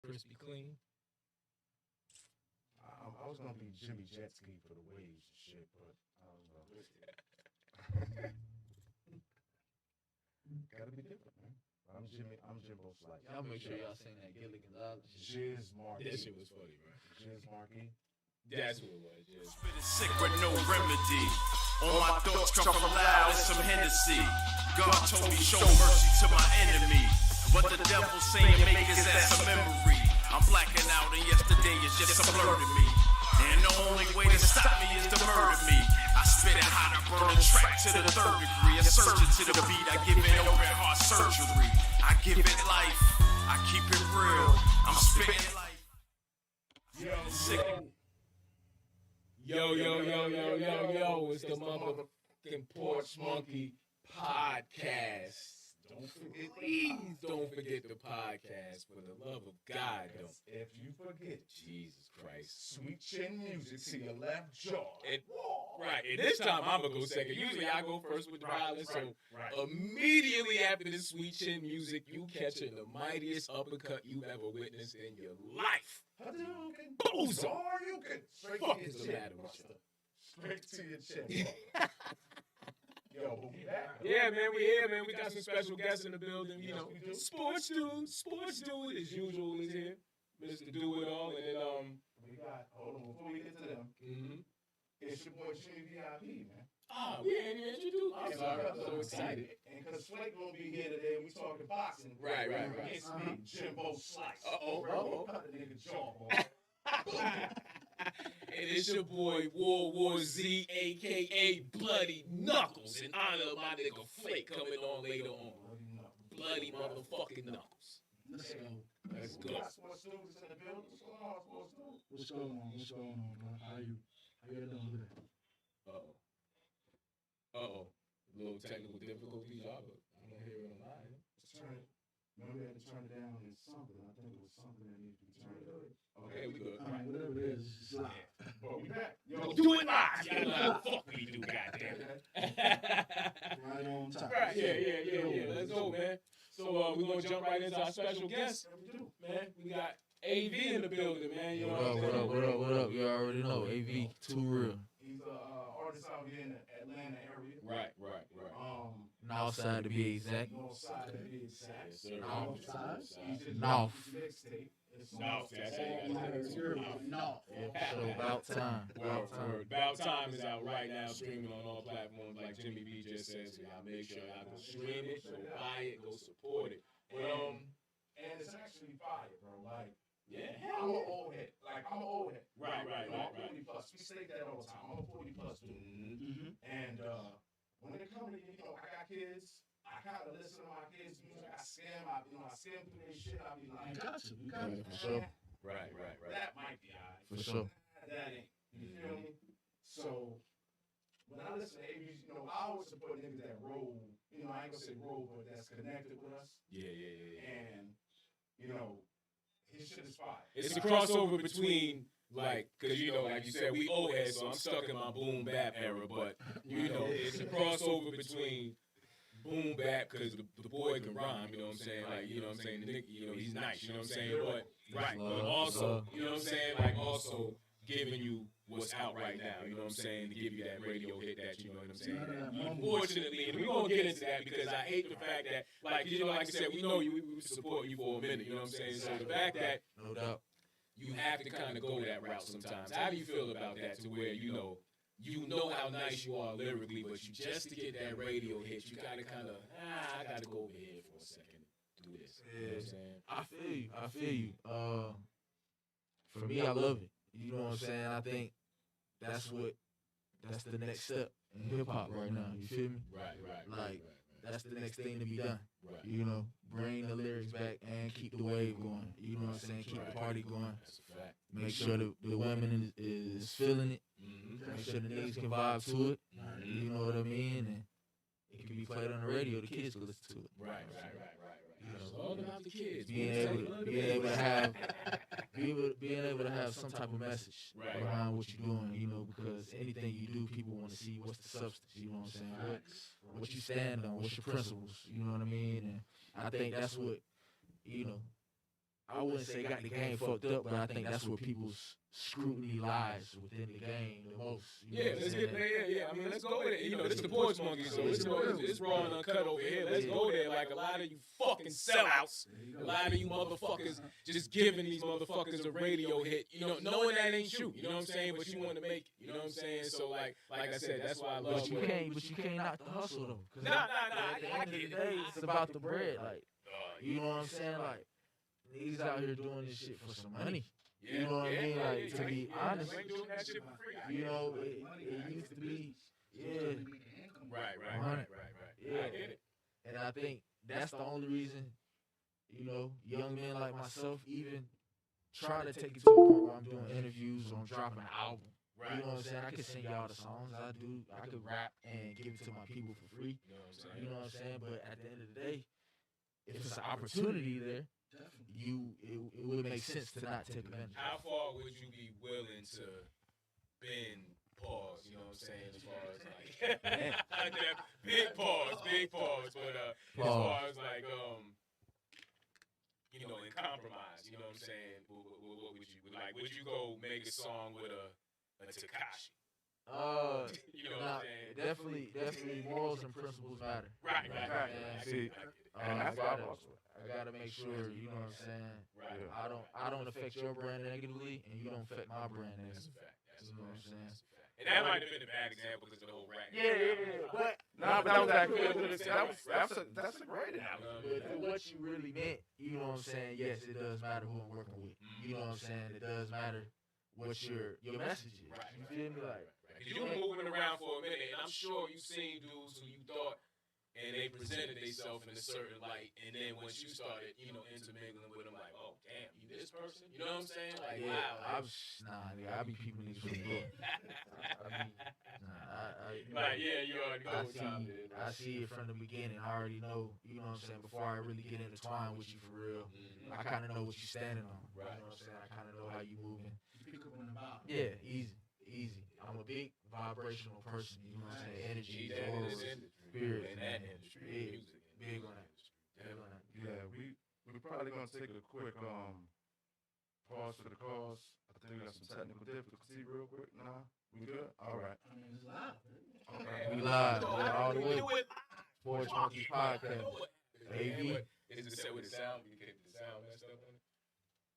crispy clean. I was gonna be Jimmy Jet Ski for the waves and shit, but I don't know. Gotta be different, man. I'm Jimbo Slice. Y'all make sure y'all sing that Gilligan's Island. Jizz Marquis. That shit was funny, bro. Jizz Marquis. That's what it was. Yeah. Spitting sick with no remedy. All my thoughts come from loud and some Hennessy. God told me show mercy to my enemy, but the devil saying make his ass a memory. I'm blacking out and yesterday is just a blur to me. And the only way to stop me is to murder me. I spit it hot, I burn a track to the third degree. A surgeon to the beat, I give it open heart surgery. I give it life, I keep it real. I'm spitting life. Yo, it's the motherfucking Porch Monkey podcast. Please don't forget the podcast, for the love of God. Don't. If you forget, Jesus Christ. sweet chin music to your left jaw. Right, and this time I'm going to go second. Usually I go first with the violence, so immediately after this sweet chin music, you catching the mightiest uppercut you've ever witnessed in your life. Bozo! Or you can straight Fuck to is your the chin. matter with you? Straight to your chin. Yo, but we back. Yeah, man, we here, man. We got some special guests in the building. You know, sports dude as usual is here. Mr. Do It All, and then We got, hold on, before we get to them, it's your boy Jimmy VIP, man. we ain't even introduced. I'm sorry, I'm so excited. And because Flake gonna be here today, we talking boxing. Right. It's me, Jimbo Slice. Uh-oh. Cut the nigga jaw, boy. And it's your boy World War Z, a.k.a. Bloody Knuckles, in honor of my nigga Flake coming on later on. Bloody motherfucking Knuckles. Let's go. Let's We go. got sports students in the building. What's going on, sports students? What's going on, bro? How you doing today? Uh-oh. A little technical difficulties, y'all, but I'm going to hear it on mine. Just turn it. Remember, we had to turn it down in something. I think it was something that needed to be turned up. Okay, we good. All right, whatever it is, it's live. But we back. Yo, Do it live! Y'all know how the fuck we do, goddamn. Right on time. Right, yeah. Let's go, man. So we're going to jump right into our special guest. Man, we got AV in the building, man. You know What up? You already know, AV, too real. he's an artist out here in the Atlanta area. Right. Northside to be exact. North side to be exact. Yes, sir. North side? He's just North. dropped his mixtape. It's North, that's how you gotta say it. No. So about time. About Time is out right now, streaming on all platforms, like Jimmy B just said. So y'all make sure y'all go stream it, go buy it, go support it. But and it's actually fire, bro. Like, yeah, I'm an old head. I'm an old head. Right. I'm 40 plus. We say that all the time. I'm a 40 plus dude. And when it comes to, I got kids. I kind of listen to my kids' music. I skim through their shit. I be like, You got to. for sure. Right. That might be alright. For sure. That ain't. You feel me? So when I listen to ABs, I always support niggas that roll. I ain't gonna say roll, but that's connected with us. Yeah. And his shit is fire. It's a crossover between, like, because, like you said, we old heads, so I'm stuck in my boom bap era, but, it's a crossover between boom bap, because the boy can rhyme, you know what I'm saying? Like, you know what I'm saying? The nigga, he's nice, you know what I'm saying? But also, you know what I'm saying? Like, also giving you what's out right now, you know what I'm saying? To give you that radio hit that, you know what I'm saying? Unfortunately, and we're going to get into that because I hate the fact that, like I said, we know you, we support you for a minute, you know what I'm saying? So the fact that, No doubt. you have to kind of go that route sometimes. How do you feel about that, to where, you know how nice you are lyrically, but you just to get that radio hit, you got to kind of, I got to go over here for a second and do this. You know what I'm saying? I feel you. For me, I love it. You know what I'm saying? I think that's the next step in hip hop right now. You feel me? Right. That's the next thing to be done. Right. Bring the lyrics back and keep the wave going. You know what I'm saying? Keep the party going. That's a fact. Make sure the women is feeling it. Make sure the niggas can vibe to it. You know what I mean? And it can be played on the radio. The kids can listen to it. Right. It's all about the kids. Being able to have some type of message behind what you're doing, because anything you do, people want to see what's the substance, you know what I'm saying? What you stand on, what's your principles, you know what I mean? And I think that's what, I wouldn't say got the game fucked up, but I think that's where people's scrutiny lies within the game the most. You know Yeah, what I'm let's saying? get there. Yeah, I mean, let's go with it. You know, this is the Porch Monkey, so it's raw and uncut over here. Let's go there. Like a lot of you fucking sellouts, a lot of you motherfuckers just giving these motherfuckers a radio hit. You know, knowing that ain't you. You know what I'm saying? But you want to make it. You know what I'm saying? So like I said, that's why I love. But you can't knock the hustle though. Nah. At the end of the day, it's about the bread. Like, you know what I'm saying? Like, niggas out here doing this shit for some money. You know what I mean? Like, to be honest, you know, it used to be, yeah. Right. Yeah. I get it. And I think that's the only reason, you know, young men like myself even try to take it to a point where I'm doing interviews or I'm dropping an album. Right. You know what I'm saying? I could sing y'all the songs I do. I could rap and give it to my people for free. You know what I'm saying? You know what I'm saying? But at the end of the day, if it's an opportunity there, it would make sense to not take advantage. How far would you be willing to bend pause? You know what I'm saying? As far as like big pause, but as far as like you know, in compromise, you know what I'm saying? What would you like? Would you go make a song with a Tekashi? You know what I'm saying? Definitely morals and principles matter. Right. And See, and that's why I gotta make sure, you know what I'm saying? Right. I don't affect your brand negatively, and you don't affect my brand That's a negatively. fact. You know what I'm saying? And that might have been a bad example because of the whole rap. But nah, but that was actually that's a great album. But for what you really meant, you know what I'm saying? Yes, it does matter who I'm working with. You know what I'm saying? It does matter what your message is. Right. You feel me? Like, Because you were moving around for a minute, and I'm sure you've seen dudes who you thought, and they presented themselves in a certain light, and then once you started, you know, intermingling with them, like, oh, damn, you this person? You know what I'm saying? Like, wow. I be people niggas from the door. Like, yeah, you already know what time it is. I see it from the beginning. I already know, you know what I'm saying, before I really get intertwined with you for real. I kind of know what you're standing on. Right. You know what I'm saying? I kind of know how you moving. Pick up on the vibe. Yeah, easy. I'm a big vibrational person. You know what I'm saying? Energy, That in aura, this industry. spirit. In that industry. Big, Music. big on that. Big on that. Yeah, we're probably gonna take a quick pause for the cause. I think we got some technical difficulty real quick. Nah, we good? All right. I mean, it's live. Okay. We live. We're all the way. Do it. Porch Monkey Podcast. AV. Is it set with the sound? You get the sound messed up on it?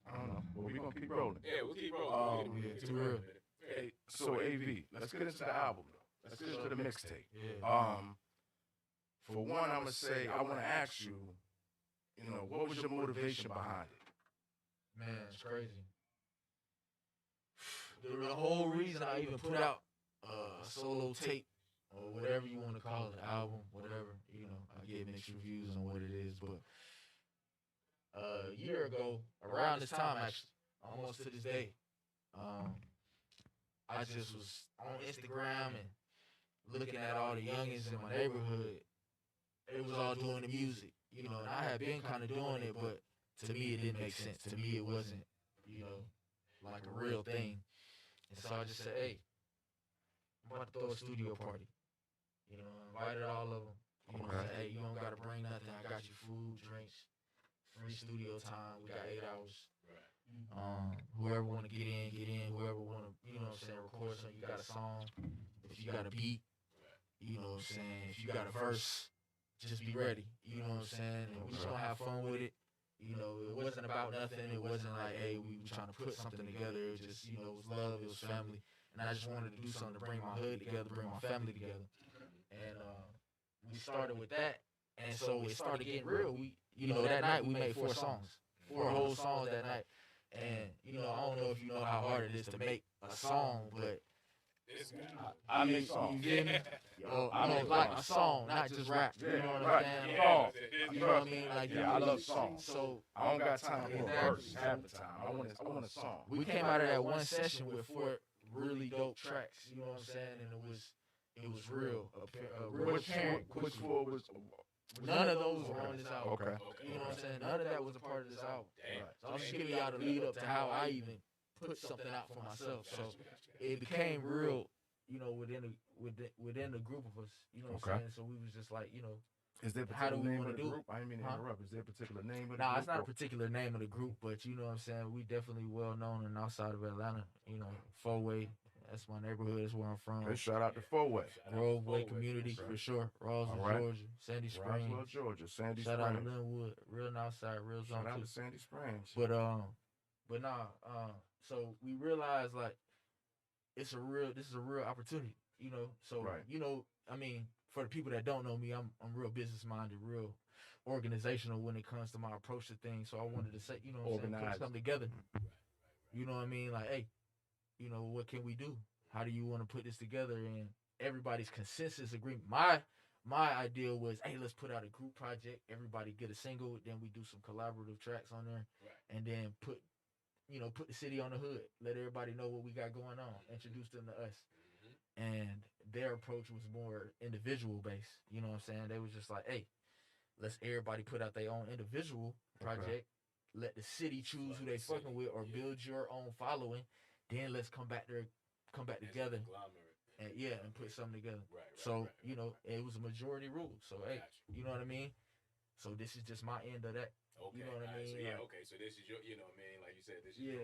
I don't know, but we're gonna keep rolling. Yeah, we'll keep rolling. Yeah, too real. Hey, so AV, let's get into the album though. Let's get into the mixtape. Yeah. For one, I'm gonna say I want to ask you, you know, what was your motivation behind it? Man, it's crazy. The whole reason I even put out a solo tape or whatever you want to call it, album, whatever, you know, I get mixed reviews on what it is, but a year ago, around this time actually, almost to this day, I just was on Instagram and looking at all the youngins in my neighborhood. It was all doing the music, you know, and I had been kind of doing it, but to me it didn't make sense. To me it wasn't, you know, like a real thing. And so I just said, hey, I'm about to throw a studio party. You know, invited all of them. You know, said, hey, you don't got to bring nothing. I got you food, drinks, free studio time. We got 8 hours. Whoever want to get in. Whoever want to, you know what I'm saying, record something. You got a song. If you got a beat, you know what I'm saying. If you got a verse, just be ready. You know what I'm saying. And we just gonna have fun with it. You know, it wasn't about nothing. It wasn't like, hey, we were trying to put something together. It was just, you know, it was love. It was family. And I just wanted to do something to bring my hood together, bring my family together. And we started with that. And so it started getting real. We, you know, that night we made 4 songs, 4 whole songs that night. And, you know, I don't know if you know how hard it is to make a song, but I make songs. You get me? I mean, like a song, not just rap. You know what I'm saying? Songs. You know what I mean? Like, Yeah, I love songs. So I don't got time for a verse half the time. I want a song. we came out of that one session with 4 really dope tracks. You know what I'm saying? And it was real. Real apparent. Which 4 was? None of those were on this album. Okay. You know what I'm saying? None of that was a part of this album. Damn. So I'm just giving y'all the lead up to how I even put something out for myself. So it became real, you know, within the group of us. You know what I'm saying? So we was just like, you know, Is there a how do particular we name want of to the do group? I didn't mean to interrupt. Is there a particular name of the group? Nah, it's not a particular name of the group, but you know what I'm saying? We definitely well known and outside of Atlanta. You know, Four-Way, that's my neighborhood, that's where I'm from. Okay, shout out to Four-Way. Groveway community for sure. Roswell, right. Georgia, Sandy Springs. Roswell, Georgia, Sandy Shout Springs. out to Linwood, real outside, real zone Shout out too. to Sandy Springs. But so we realized like this is a real opportunity, you know. So you know, I mean, for the people that don't know me, I'm real business minded, real organizational when it comes to my approach to things. So I wanted to say, you know what I'm saying, put something together. You know what I mean? Like, hey, you know, what can we do? How do you want to put this together? And everybody's consensus agreement. My idea was, hey, let's put out a group project. Everybody get a single. Then we do some collaborative tracks on there, and then put the city on the hood. Let everybody know what we got going on. Introduce them to us. And their approach was more individual based. You know what I'm saying? They was just like, hey, let's everybody put out their own individual project. Let the city choose who they fucking with, or build your own following. Then let's come back together. And put something together. So, you know, it was a majority rule. So, hey, you know what I mean? So this is just my end of that. Okay. You know what I mean? So, so this is your, you know what I mean? Like you said, this is your...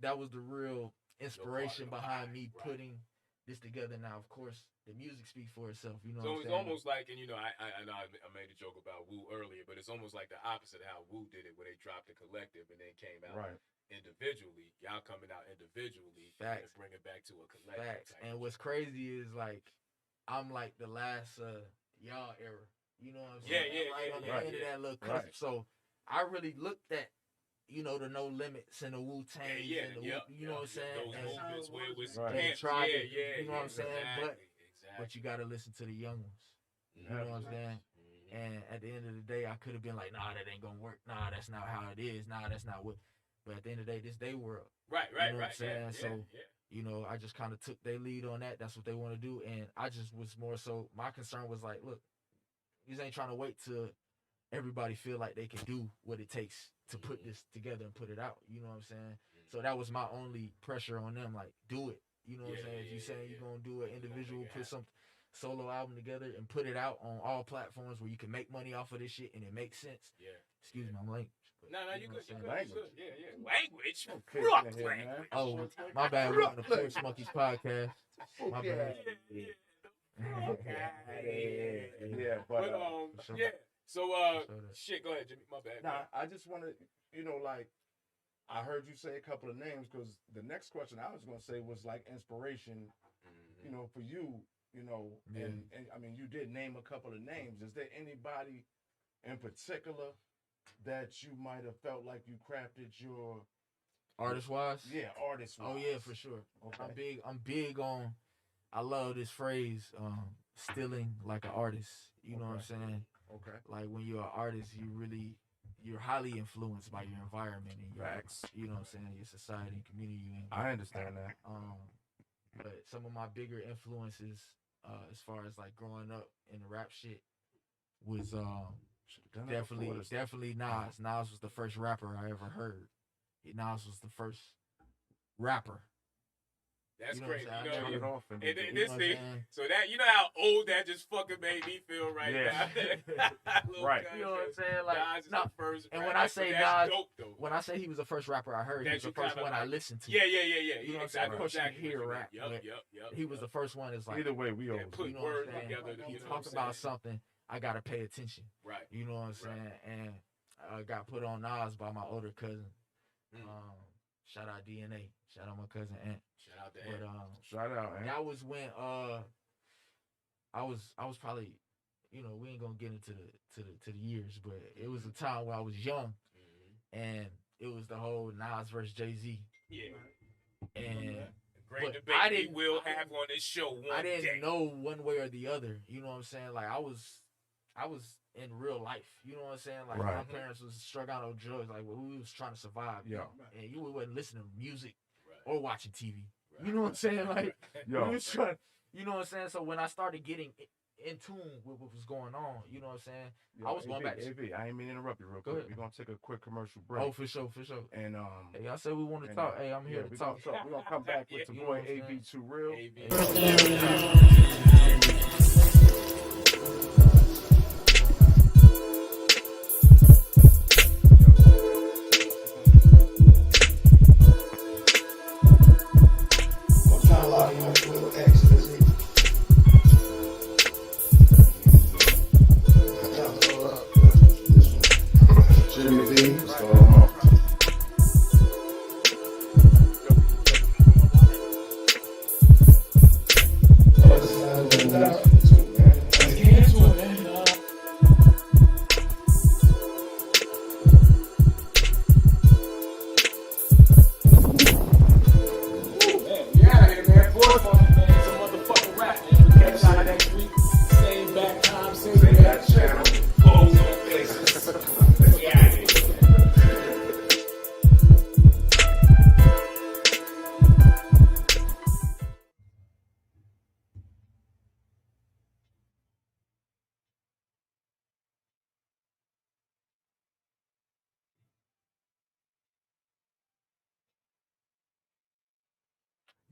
that was the real inspiration behind me putting this together. Now, of course, the music speaks for itself. You know what I'm saying? So it's almost like, and you know, I know I made a joke about Wu earlier, but it's almost like the opposite of how Wu did it, where they dropped the collective and then came out individually. Y'all coming out individually and bring it back to a collective. And what's crazy is like, I'm like the last y'all era. You know what I'm saying? On the end of that little cusp. So I really looked at, you know, the No Limits and the Wu-Tang and the you know what I'm saying? Those movements where it was you know what I'm saying? But you gotta listen to the young ones. You know what I'm saying? And at the end of the day, I could have been like, nah, that ain't gonna work. Nah, that's not how it is. Nah, that's not what. But at the end of the day, this they world. Right. You know what I'm saying? So, you know, I just kind of took their lead on that. That's what they want to do. And I just was more so, my concern was like, look, these ain't trying to wait till everybody feel like they can do what it takes to put this together and put it out. You know what I'm saying? So that was my only pressure on them. Like, do it. You know what I'm saying? If you saying you're going to do an individual, put some solo album together and put it out on all platforms where you can make money off of this shit and it makes sense. Excuse me, I'm late. No, you good. Language. Language. Language. Oh, my bad. We're on the Porch Monkeys podcast. My bad. So, shit, go ahead, Jimmy. My bad. Nah, I just want to, you know, like, I heard you say a couple of names because the next question I was going to say was like inspiration, you know, for you, you know, and I mean, you did name a couple of names. Is there anybody in particular that you might have felt like you crafted your artist-wise? Yeah, artist-wise. Oh yeah, for sure. Okay. I'm big on. I love this phrase, stealing like an artist. You know what I'm saying? Okay. Like when you're an artist, you're highly influenced by your environment and your, you know what I'm saying, your society and community you in. I understand that. But some of my bigger influences, as far as like growing up in the rap shit, was definitely Nas. Nas was the first rapper I ever heard. Nas was the first rapper. That's you know crazy. You know, and this thing, so that, you know how old that just fucking made me feel now. Right. You know what I'm saying? Like, Nas is the first and rapper. when I say Nas, dope, when I say he was the first rapper I heard, he was the first one I listened to. Yeah. You know what I'm saying? Of course, you hear rap. Yep. He was the first one. It's like, either way, we always put words together. He talks about something, I gotta pay attention. Right. You know what I'm saying? And I got put on Nas by my older cousin. Shout out DNA. Shout out my cousin Ant. Shout out to Ant. Shout out Ant. That was when I was probably, you know, we ain't gonna get into the years, but it was a time where I was young, and it was the whole Nas versus Jay-Z. Yeah. And great debate we will have on this show one day. I didn't know one way or the other. You know what I'm saying? Like I was in real life. You know what I'm saying? Like my parents was struggling on drugs. Like we was trying to survive. Yeah. And you wasn't listening to music or watching TV. You know what I'm saying? Like we was trying. You know what I'm saying? So when I started getting in tune with what was going on, you know what I'm saying? I was going back. AV, I ain't mean to interrupt you real quick. We're gonna take a quick commercial break. Oh, for sure. And hey, y'all said we want to talk. Hey, I'm here to talk. We're gonna come back with the boy AV Too Real.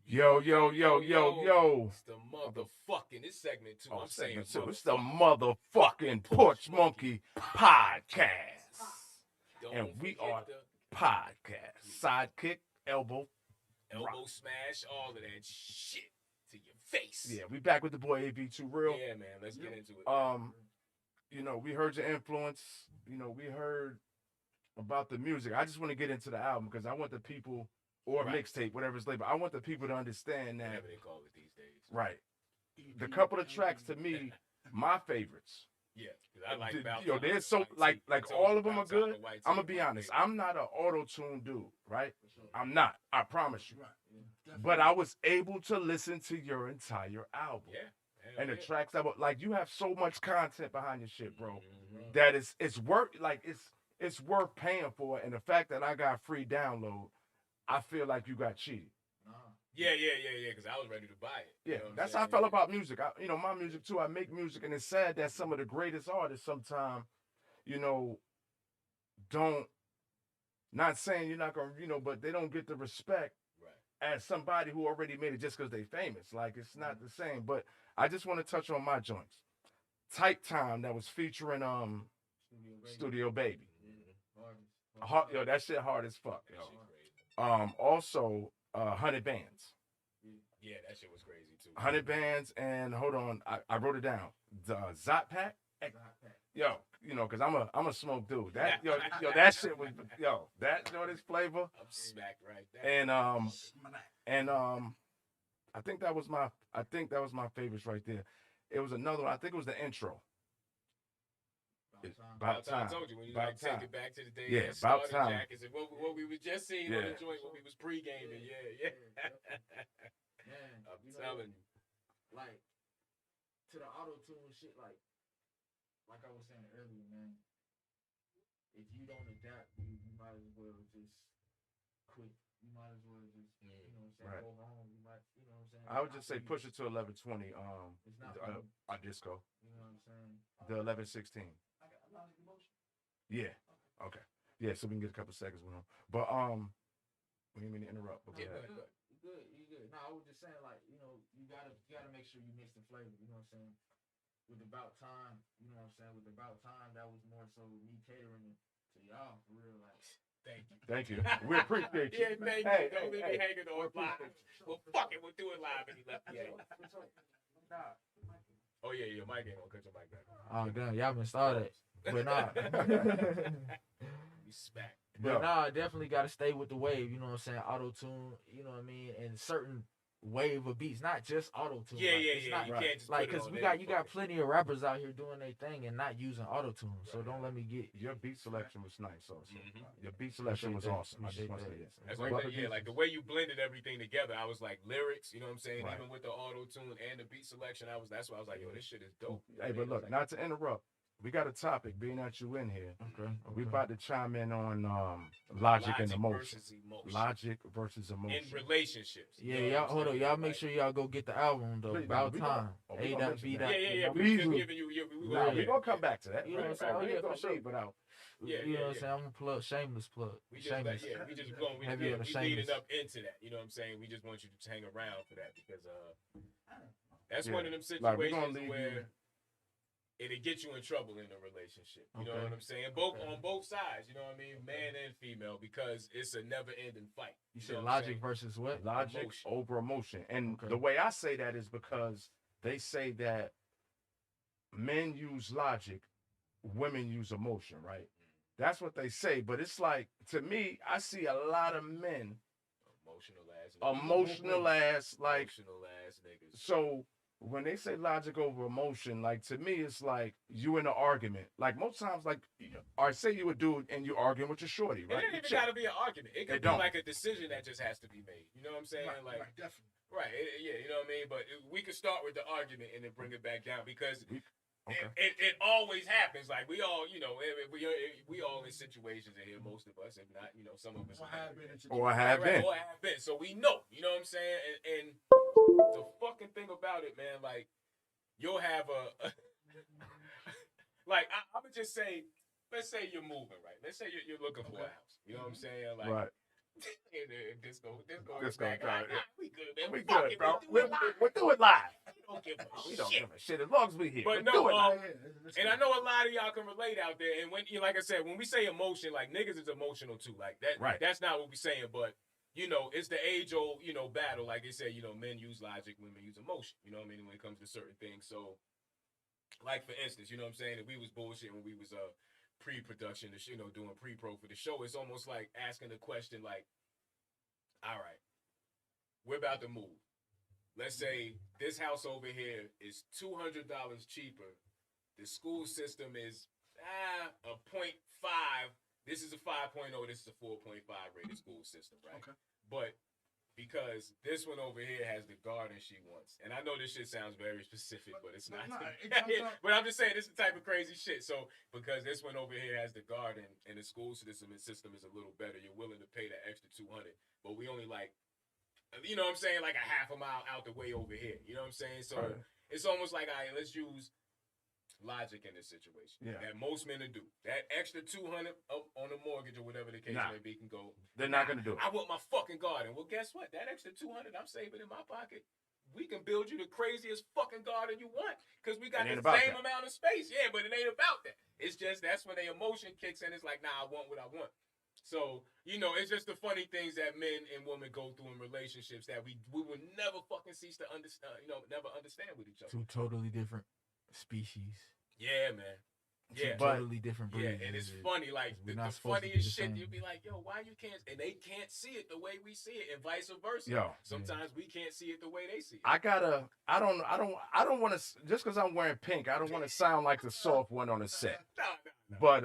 Yo, yo, yo, yo, yo. It's the motherfucking, this segment too. I'm saying So it's the motherfucking Porch Monkey Podcast. And we are podcast. Sidekick, elbow smash, all of that shit to your face. Yeah, we back with the boy AB2 Real. Yeah, man, let's get into it. You know, we heard your influence. You know, we heard about the music. I just want to get into the album because I want the people, or mixtape, whatever's labeled. I want the people to understand that. Whatever they call it these days. Right. The couple of tracks to me, my favorites. Yeah, I like yo, there's so like all of them are good. I'm gonna be honest. I'm not an auto-tune dude, right? I'm not. I promise you. But I was able to listen to your entire album. Yeah. And the tracks that were like, you have so much content behind your shit, bro. That it's worth it's worth paying for. And the fact that I got free download, I feel like you got cheated. Yeah, because I was ready to buy it. Yeah, that's how I felt about music. My music too. I make music, and it's sad that some of the greatest artists sometimes, don't. Not saying you're not gonna, but they don't get the respect as somebody who already made it just because they famous. Like it's not the same. But I just want to touch on my joints. Tight Time that was featuring Studio Baby. Yo, that shit hard as fuck. Yo. Also. 100 Bands. Yeah, that shit was crazy too. 100 Bands and hold on, I wrote it down. The Zot Pack. Yo, because I'm a smoke dude. That that shit was that this flavor. I'm smacked right there. And I think that was my favorites right there. It was another one. I think it was the intro. About time. I told you when you take it back to the day. Yeah, about time. Jackets and what we were just seeing on the joint when we was pre-gaming. Yeah. Man, I'm telling you. Like to the auto tune shit, like I was saying earlier, man. If you don't adapt, you might as well just quit. You might as well just go home. You might, what I'm saying. I would just say push it to 1120. It's not our disco. You know what I'm saying? The 1116. Yeah. Okay. Yeah, so we can get a couple seconds with him. But we didn't mean to interrupt. But you good. No, I was just saying, like, you gotta make sure you mix the flavor, you know what I'm saying? With About Time, you know what I'm saying? With About Time, that was more so me catering to y'all for real, like. Thank you. We appreciate you. Yeah, thank you. Don't leave me hanging on live. Well, fuck it, we'll do it live and he left me. Oh yeah, your mic ain't gonna cut your mic back. Oh damn, y'all been started. But nah. We smack. But nah, definitely gotta stay with the wave, you know what I'm saying? Auto tune, you know what I mean? And certain wave of beats, not just auto tune. Yeah. You can't just like, put it cause on you got plenty of rappers out here doing their thing and not using auto tune. So don't let me get your beat selection was nice also. Your beat selection was awesome. I just want to say that. That's like the way you blended everything together. I was like lyrics, you know what I'm saying? Even with the auto tune and the beat selection, that's why I was like, yo, this shit is dope. Hey, but look, not to interrupt. We got a topic, being that you in here. Okay. We about to chime in on logic and emotion. Logic versus emotion. In relationships. Yeah, y'all hold on. Y'all make sure y'all go get the album though. About Time. A.B. Yeah. We just giving you. We're gonna come back to that. You know what I'm saying? For sure. But out. Yeah, you know what I'm saying? I'm gonna plug, shameless plug. We leading up into that. You know what I'm saying? We just want you to hang around for that because that's one of them situations where it'll get you in trouble in a relationship. You know what I'm saying? On both sides, you know what I mean? Man and female, because it's a never-ending fight. You said logic versus what? Logic over emotion. And the way I say that is because they say that men use logic, women use emotion, right? That's what they say. But it's like, to me, I see a lot of men emotional ass niggas. So when they say logic over emotion, like, to me, it's like you in an argument. Like, most times, like, or say you a dude and you arguing with your shorty, right? It ain't even got to be an argument. It could be like a decision that just has to be made. You know what I'm saying? Right, definitely. Right, you know what I mean? But we could start with the argument and then bring it back down because it always happens. Like, we all, we all in situations in here, most of us, if not, some of us. Or have been. So we know, you know what I'm saying? And the fucking thing about it, man, like, you'll have like, I'm going to just say, let's say you're moving, right? Let's say you're looking for a house. You know what I'm saying? Like, Disco Disco, back. got it. We good, man. We Fuck good, it, bro. We'll do it live. We'll do it live. We don't give a We don't shit. give a shit as long as we here. But We'll no, do it live. and I know a lot of y'all can relate out there. And when, like I said, when we say emotion, like niggas is emotional too. Like that. Right. That's not what we saying, but. It's the age-old, battle. Like they say, men use logic, women use emotion. You know what I mean? When it comes to certain things. So, like for instance, you know what I'm saying? If we was bullshit when we was pre-production, doing pre-pro for the show, it's almost like asking the question, like, all right, we're about to move. Let's say this house over here is $200 cheaper. The school system is a 0.5. This is a 5.0. This is a 4.5 rated school system, right? Okay. But because this one over here has the garden she wants, and I know this shit sounds very specific, but it's not. But I'm just saying this is the type of crazy shit. So because this one over here has the garden and the school system is a little better, you're willing to pay that extra $200. But we only like, you know what I'm saying, like a half a mile out the way over here. You know what I'm saying? So it's almost like, all right, let's use logic in this situation that most men will do. That extra $200 on the mortgage or whatever the case may be can go. They're not gonna do it. I want my fucking garden. Well, guess what? That extra $200 I'm saving in my pocket. We can build you the craziest fucking garden you want because we got the same amount of space. Yeah, but it ain't about that. It's just that's when the emotion kicks in. It's like, nah, I want what I want. So, it's just the funny things that men and women go through in relationships that we will never fucking cease to understand, never understand with each other. Two totally different species. Yeah, man. Yeah, totally different breeds. Yeah, and it's funny, like the funniest shit. You'd be like, "Yo, why you can't?" And they can't see it the way we see it, and vice versa. Yo, sometimes we can't see it the way they see it. I don't want to. Just because I'm wearing pink, I don't want to sound like the soft one on the set. No. But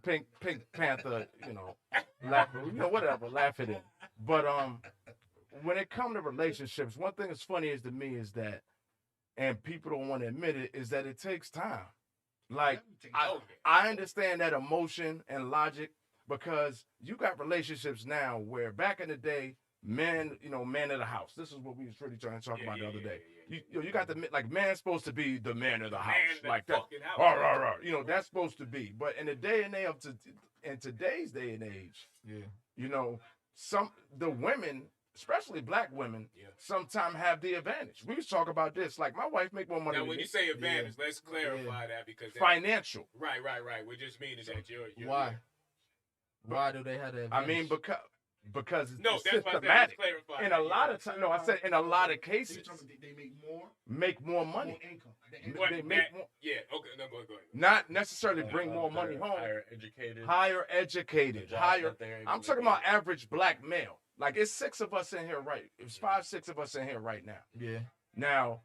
Pink Panther, laugh, whatever, laugh at it. But when it comes to relationships, one thing that's funny to me is that. And people don't want to admit it, is that it takes time. Like, I understand that emotion and logic because you got relationships now where back in the day, men, man of the house. This is what we was really trying to talk about the other day. You got man's supposed to be the man of the house. Like that. That's supposed to be. But in the day and age in today's day and age, the women, especially black women, sometimes have the advantage. We was talking about this. Like, my wife make more money. Now, when you say advantage, let's clarify that because financial. Right. What just means is that you're why? Why do they have that advantage? I mean, because it's that's systematic. Clarify. In a lot of times, I said in a lot of cases, they make more money. More income. They make more. Yeah. Okay. No, go ahead. Not necessarily bring more money home. Higher educated. I'm talking about average black male. Like, it's 6 of us in here, right? It's 5, 6 of us in here right now. Yeah. Now,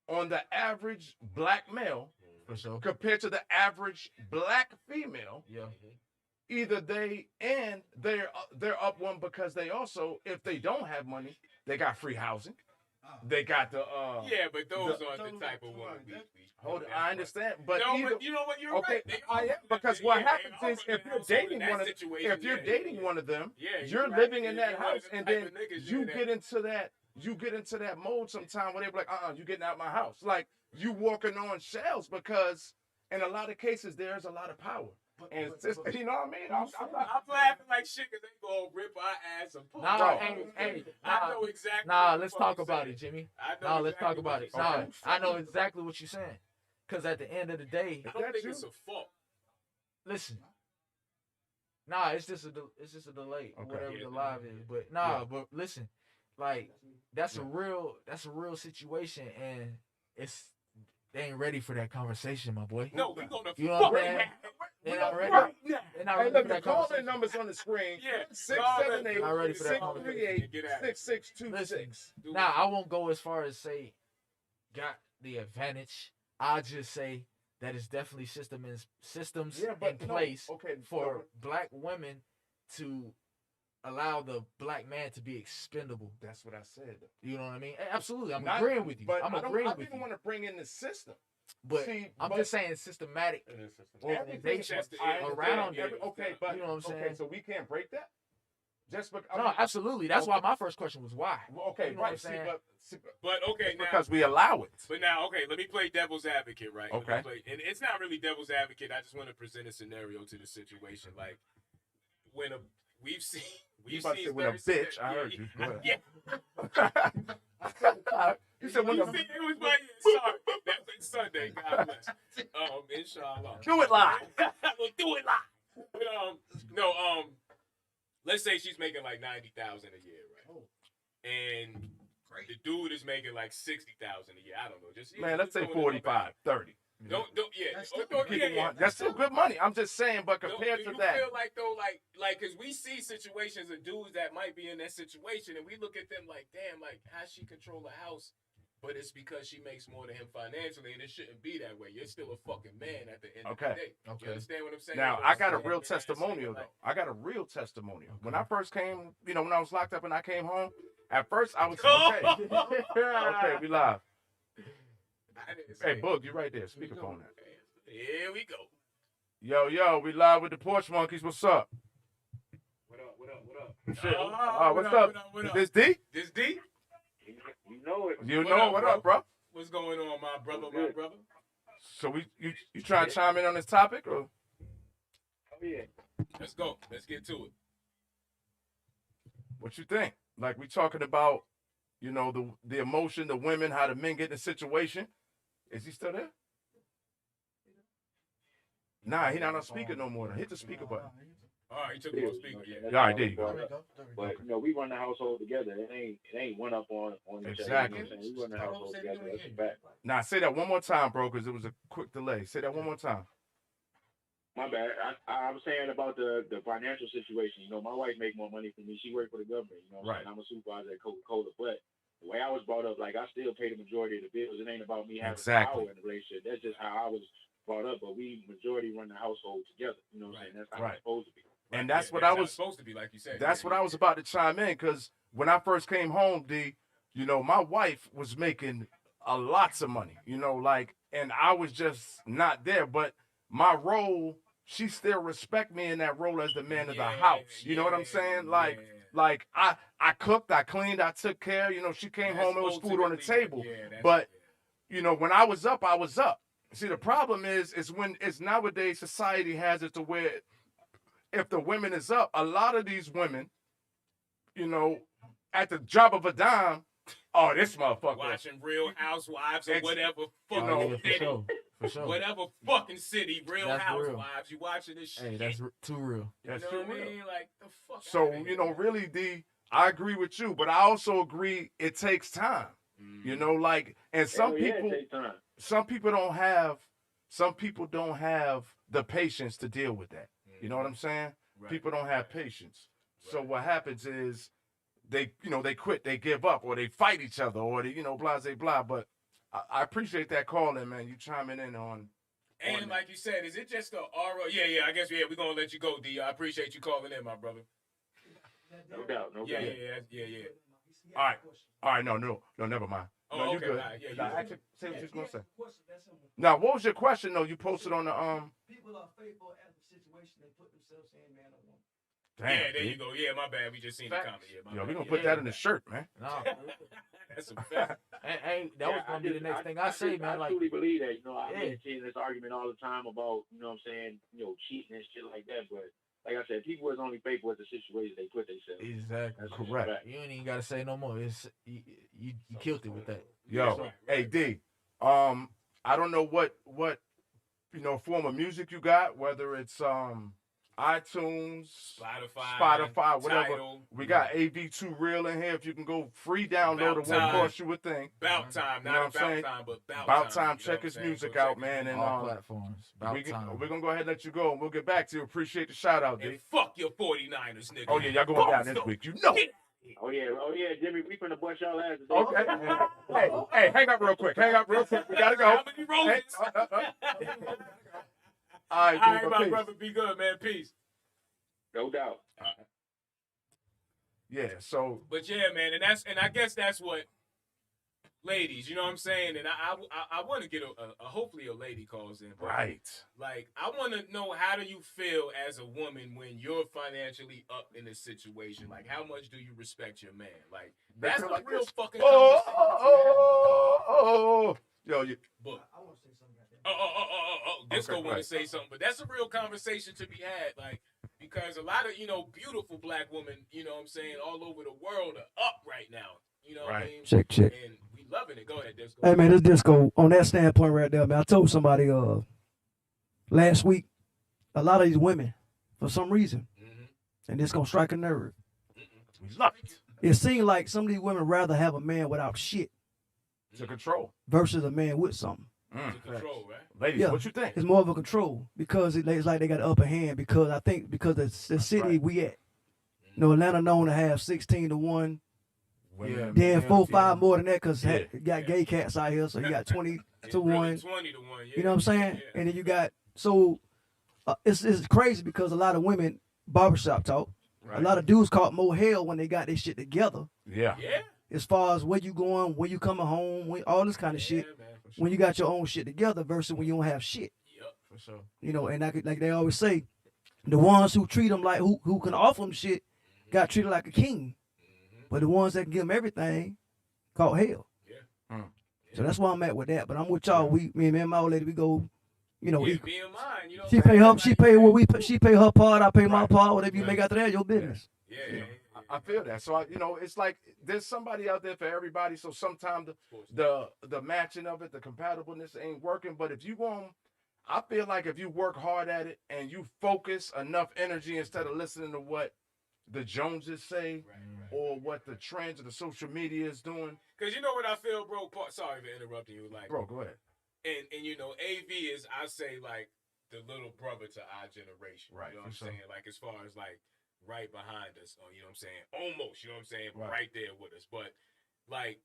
on the average black male, for sure, compared to the average black female, either they're up one because they also, if they don't have money, they got free housing. They got the but those aren't the type of women we hold it. I understand, but you know what? You're okay. Right. I am, because what happens is if you're dating one of them, you're living in that house, and then you get into that mode sometime where they be like, you getting out my house, like you walking on shells, because in a lot of cases there's a lot of power. And you know what I mean? I'm laughing like shit because they go rip our ass and pull. I know exactly. Let's talk about it, Jimmy. Let's talk about it. I know exactly what you're saying. Because at the end of the day, I don't think it's a fault. Listen, it's just a delay, whatever the live is. But but listen, like that's a real situation, and they ain't ready for that conversation, my boy. No, we gonna what I'm saying? They're not ready. They're not ready for that conversation. The numbers on the screen. 678 638 6626. Now, I won't go as far as say got the advantage. I'll just say that it's definitely systems in place for black women to allow the black man to be expendable. That's what I said. You know what I mean? Absolutely. I'm agreeing with you. But I didn't want to bring in the system. But I'm just saying systematic organization around it. Okay, but you know what I'm saying? Okay, so we can't break that? Just because, no, absolutely. That's why my first question was why. Well, okay, you know right. But okay, now, because we allow it. But now, okay, let me play devil's advocate, right? Okay. And it's not really devil's advocate. I just want to present a scenario to the situation. Like, when we've seen. You about to say when a very bitch. I heard you. Go ahead. Yeah. You said when a It was my sorry. That's Sunday. God bless. Inshallah. Do it live. We'll do it live. But, no. Let's say she's making like $90,000 a year, right? And the dude is making like $60,000 a year. I don't know. Just man, let's say 45, 30. Don't yeah. That's still good money. I'm just saying, but compared to that, do you feel like though, like, cause we see situations of dudes that might be in that situation, and we look at them like, damn, like how she control a house, but it's because she makes more than him financially, and it shouldn't be that way. You're still a fucking man at the end of the day. Okay. You understand what I'm saying? now I got a real testimonial though. I got a real testimonial. When I first came, when I was locked up and I came home, at first I was okay. Okay, we live. Hey, Boog, you right there. Speakerphone that. Here we go. Yo, we live with the Porch Monkeys. What's up? What up? Shit. What's up? Is this D? This D? You know it. You know what up, bro? What's going on, my brother? So you trying to chime in on this topic, or? Oh yeah. Let's go. Let's get to it. What you think? Like we talking about, the emotion, the women, how the men get in the situation. Is he still there? Nah, he not on speaker no more. Hit the speaker button. All right, he took me on speaker. Yeah. All right, there you go. But we run the household together. It ain't one up on each Exactly. other. We run the household together. That's a fact. Nah, say that one more time, bro, because it was a quick delay. Say that one more time. My bad. I was saying about the financial situation. My wife make more money for me. She worked for the government. Right. I'm a supervisor at Coca-Cola, but the way I was brought up, like I still pay the majority of the bills. It ain't about me having power in the relationship. That's just how I was brought up. But we majority run the household together. You know what I'm saying? That's how it's supposed to be. And that's what I was supposed to be, like you said. That's what I was about to chime in, because when I first came home, D, my wife was making a lots of money, and I was just not there. But my role, she still respect me in that role as the man of the house. You know what I'm saying? Like I cooked, I cleaned, I took care. She came home, it was food on the table. But when I was up, I was up. See, the problem is when it's nowadays society has it to where if the women is up, a lot of these women, at the drop of a dime, oh, this motherfucker watching Real Housewives or whatever For sure. Whatever fucking city, Real That's Housewives, real. You watching this shit. Hey, that's too real. That's you know too what I real. mean? Like, the fuck So, outta here. really, D, I agree with you, but I also agree it takes time. And some people, it takes time. some people don't have the patience to deal with that. You know what I'm saying? Right. People don't have patience. So what happens is they quit, they give up, or they fight each other, or they, blah, blah, blah. But I appreciate that call in, man. You chiming in on. And like you said, is it just the aura? Yeah, I guess, we're going to let you go, D. I appreciate you calling in, my brother. No doubt. Yeah. All right, no, never mind. Oh, No, you okay, good. right, yeah, Nah, you actually, say what you was going to say. Now, what was your question, though? You posted on the, People are faithful at the situation they put themselves in, man or woman. Damn, there dude. you go. Yeah, my bad. We just seen the comment. Yeah, Yo, we're going to put that in the shirt, man. No, That's a fact. hey, that was gonna be the next thing I say, man. I Like, truly believe that. I maintain this argument all the time about, what I'm saying, cheating and shit like that. But like I said, people is only faithful at the situation they put themselves. exactly. That's Correct. fact. You ain't even gotta say no more. It's you killed it with that. Yo, hey, D, I don't know what form of music you got, whether it's iTunes, Spotify, whatever. Tidal. We got AV2 Real in here. If you can go free download, it won't cost you a thing. About time, You know not what I'm saying? about time, but about About time. time. Check his music Go out, check man. And All platforms. About we're time. going to go ahead and let you go, and we'll get back to you. Appreciate the shout out, And D. fuck your 49ers, nigga. Oh, yeah, y'all going down this week. You know. Oh yeah, Jimmy, we finna bust y'all ass today. Okay. Hey, hang up real quick. We got to go. How many roses? All right, All right, my peace. brother. Be good, man. Peace. No doubt. Yeah, so. But yeah, man, and I guess that's what ladies, you know what I'm saying? And I want to get a hopefully a lady calls in. But Right. like, I want to know, how do you feel as a woman when you're financially up in a situation? Like, how much do you respect your man? Like, that's the real fucking conversation. Yo, you. But, I want to say something about that. Disco Okay, want to right. say something, but that's a real conversation to be had. Like, because a lot of, beautiful black women, you know what I'm saying, all over the world are up right now. You know what I mean? Check. And we loving it. Go ahead, Disco. Hey man, this Disco on that standpoint right there, man. I told somebody last week, a lot of these women, for some reason, and it's gonna strike a nerve. We love it. It seems like some of these women rather have a man without shit To control. versus a man with something. To control, right? Ladies, Yeah. what you think? It's more of a control because it's like they got the upper hand because I think because the city right. we at. You know, Atlanta known to have 16-1. Women, Then men, 4 5 female. more than that because Yeah. you got gay cats out here, so you got 20 to 1. 20 to 1, yeah. You know what I'm saying? Yeah. And then you got it's crazy because a lot of women barbershop talk. Right. A lot of dudes caught more hell when they got their shit together. Yeah. Yeah. As far as where you going, when you coming home, all this kind of shit. Man, for sure. When you got your own shit together versus when you don't have shit. Yep. For sure. You know, and like they always say, the ones who treat them like who can offer them shit got treated like a king. But the ones that can give them everything caught hell. Yeah. So that's where I'm at with that. But I'm with y'all. Me and my old lady, we go, you know, Yeah, equal. being mine, you know. She pay she pay her part, I pay my part. Whatever you Right. make after that, your business. Yeah. I feel that. So it's like there's somebody out there for everybody. So sometimes the matching of it, the compatibleness ain't working. But if you want, I feel like if you work hard at it and you focus enough energy instead of listening to what the Joneses say or what the trends of the social media is doing. Because you know what I feel, bro? Sorry for interrupting you. Like, Bro, go ahead. and AV is, I say, like the little brother to our generation. Right, You know what I'm for sure. saying? Like, as far as like right behind us, or you know what I'm saying? Almost, you know what I'm saying? Right. Right there with us. But like,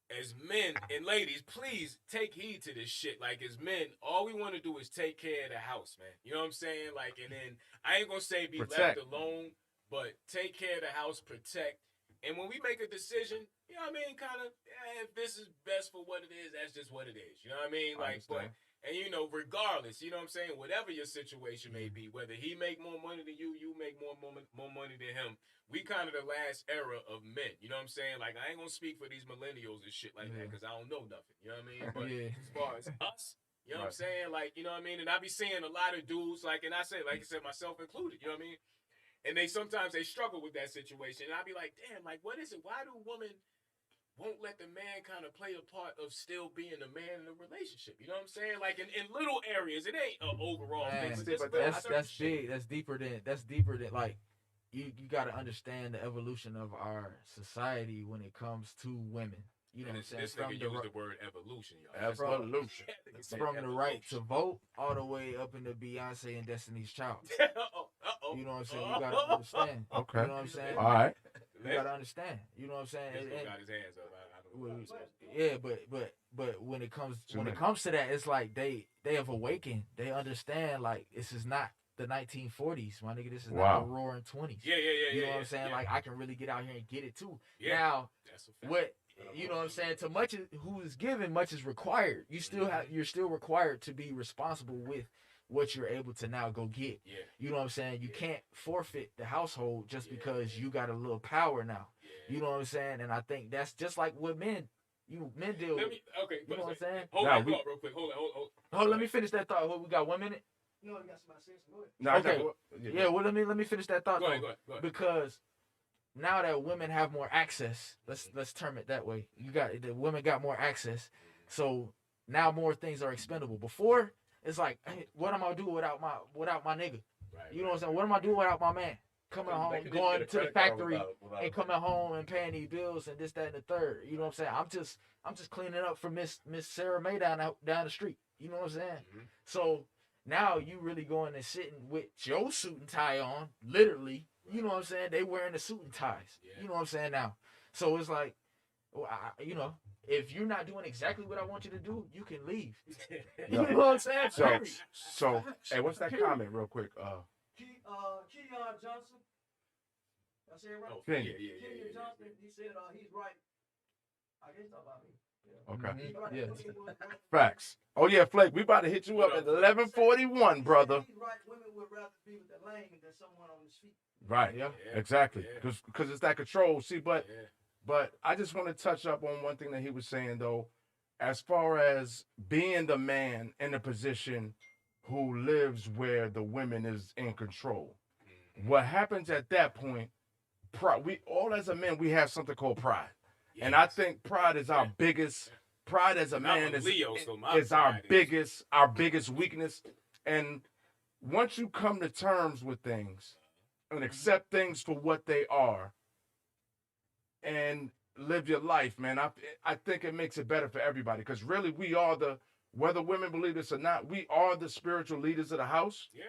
as men and ladies, please take heed to this shit. Like, as men, all we want to do is take care of the house, man. You know what I'm saying? Like, and then I ain't gonna say be Protect. left alone, but take care of the house, protect. And when we make a decision, you know what I mean, kind of, if this is best for what it is, that's just what it is. You know what I mean? I Like, but understand. and regardless, you know what I'm saying, whatever your situation may be, whether he make more money than you, you make more money than him, we kind of the last era of men. You know what I'm saying? Like, I ain't gonna speak for these millennials and shit like that because I don't know nothing. You know what I mean? But as far as us, you know what I'm saying? Like, you know what I mean? And I be seeing a lot of dudes, like, and I say, like I said, myself included, you know what I mean? And sometimes they struggle with that situation. And I be like, damn, like, what is it? Why do women won't let the man kind of play a part of still being a man in a relationship? You know what I'm saying? Like, in little areas, it ain't an overall thing. Man, But just that's big. That's deeper than like you got to understand the evolution of our society when it comes to women. You know what I'm saying? This nigga used the word evolution, y'all. Evolution. From the right to vote all the way up into Beyonce and Destiny's Child. You know what I'm saying? You got to understand. Okay. You know what I'm saying? All right. You got to understand. You know what I'm saying? This got his hands up. I don't know. Yeah, but when it comes to that, it's like they have awakened. They understand like this is not the 1940s, my nigga. This is not the roaring 20s. Yeah. You know what I'm saying? Like I can really get out here and get it too. Yeah. Now, That's a fact. what you know what I'm saying? To much who is given, much is required. You're still required to be responsible with what you're able to now go get. Yeah. You know what I'm saying? You can't forfeit the household just because you got a little power now. Yeah. You know what I'm saying? And I think that's just like what men deal with. Okay, You know what I'm saying? Hold Nah, that thought real quick. Hold on. Let me finish that thought. What, we got 1 minute? No, you got somebody saying something. Go ahead. Okay. Yeah, well let me finish that thought Go though. ahead. Because now that women have more access, let's term it that way. The women got more access. So now more things are expendable. Before it's like, hey, what am I gonna do without my nigga? Right, You know what I'm saying? What am I doing without my man? Coming home, going to the factory, and coming home and paying these bills and this, that, and the third. You know what I'm saying? I'm just cleaning up for Miss Sarah May down the street. You know what I'm saying? Mm-hmm. So now you really going and sitting with your suit and tie on, literally. You know what I'm saying? They wearing the suit and ties. Yeah. You know what I'm saying now? So it's like, well, if you're not doing exactly what I want you to do, you can leave. You know what I'm saying? So, hey, what's that comment real quick? Keon Johnson. I say it right? Oh, King. yeah. Keon Johnson, he said he's right. I guess it's about me. Okay. He's right. Yeah. Facts. Oh yeah, Flake, we about to hit you up at 11:41, brother. He's right. Women would rather be with the lane than someone on the street. Right. Yeah. Exactly. Yeah. Because it's that control. See, but Yeah. But I just want to touch up on one thing that he was saying, though, as far as being the man in a position who lives where the women is in control. What happens at that point? Pride. We all as a man, we have something called pride, and I think pride is our biggest. Pride as a man is our biggest weakness, and once you come to terms with things and accept things for what they are, and live your life, man, I think it makes it better for everybody. Because really, we are whether women believe this or not, we are the spiritual leaders of the house. Yeah.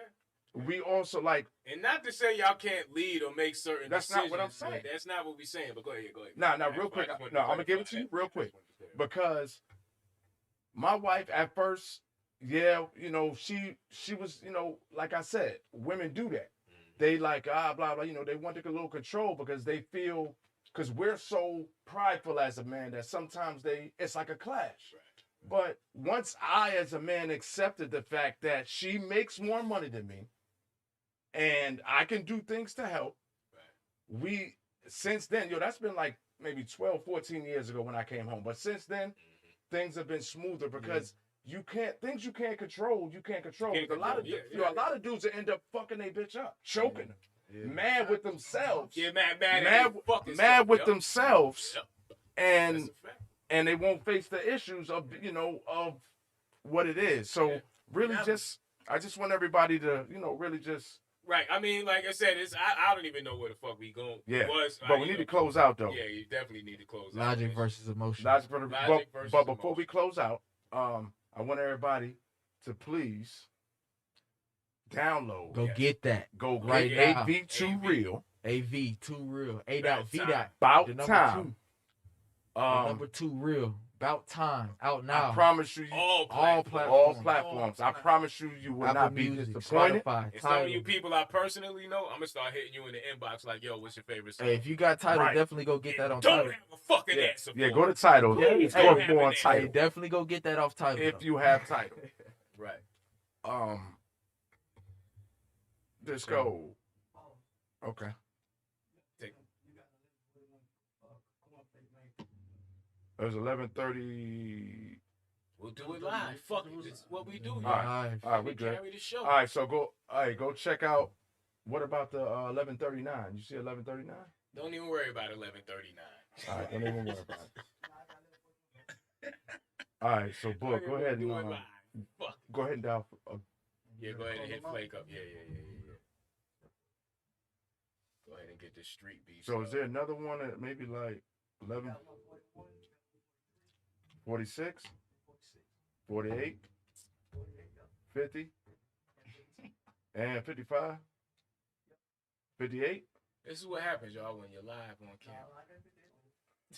We also like, and not to say y'all can't lead or make certain that's decisions. not what I'm saying. That's not what we're saying. But go ahead. Now, real quick. No, I'm gonna give it to you real quick because my wife at first, yeah, she was, like I said, women do that. They like blah blah. They want a little control because they feel because we're so prideful as a man that sometimes it's like a clash. Right. But once I, as a man, accepted the fact that she makes more money than me and I can do things to help, we, since then, that's been like maybe 12, 14 years ago when I came home. But since then, things have been smoother because things you can't control. A lot of dudes that end up fucking their bitch up, choking them. Yeah. Mad with themselves. Yeah, mad with themselves. Yep. And they won't face the issues of of what it is. So really, I just want everybody to really just. Right. I mean, like I said, I don't even know where the fuck we going. Yeah. But we need to close out though. Yeah, you definitely need to close out. Logic versus emotion. But before we close out, I want everybody to please download. Go get that. Go right now. AV2 Real. AV2 Real. A.V. About time. Number 2 Real. About time. Out now. I promise you. All platforms. I promise you will Apple not be Music, disappointed. And some of you people I personally know, I'm gonna start hitting you in the inbox like, yo, what's your favorite song? Hey, if you got Tidal, definitely go get that on Tidal. Don't have a fucking answer. Yeah, go to Tidal. Hey, on Tidal. Hey, definitely go get that off Tidal. If you have Tidal. Right. Disco. Okay. It was 11:30. We'll do it live. Fuck it. This is what we do. All right, we good. Carry the show. All right, so go check out. What about the 11:39? You see 11:39? Don't even worry about 11:39. All right, don't even worry about it. All right, so book. Go ahead and go ahead and dial. Yeah, go ahead and hit flake up. Yeah. Go ahead and get this street beat. So is there another one at maybe like 11? 46, 48, 50, and 55, 58. This is what happens, y'all, when you're live on camera.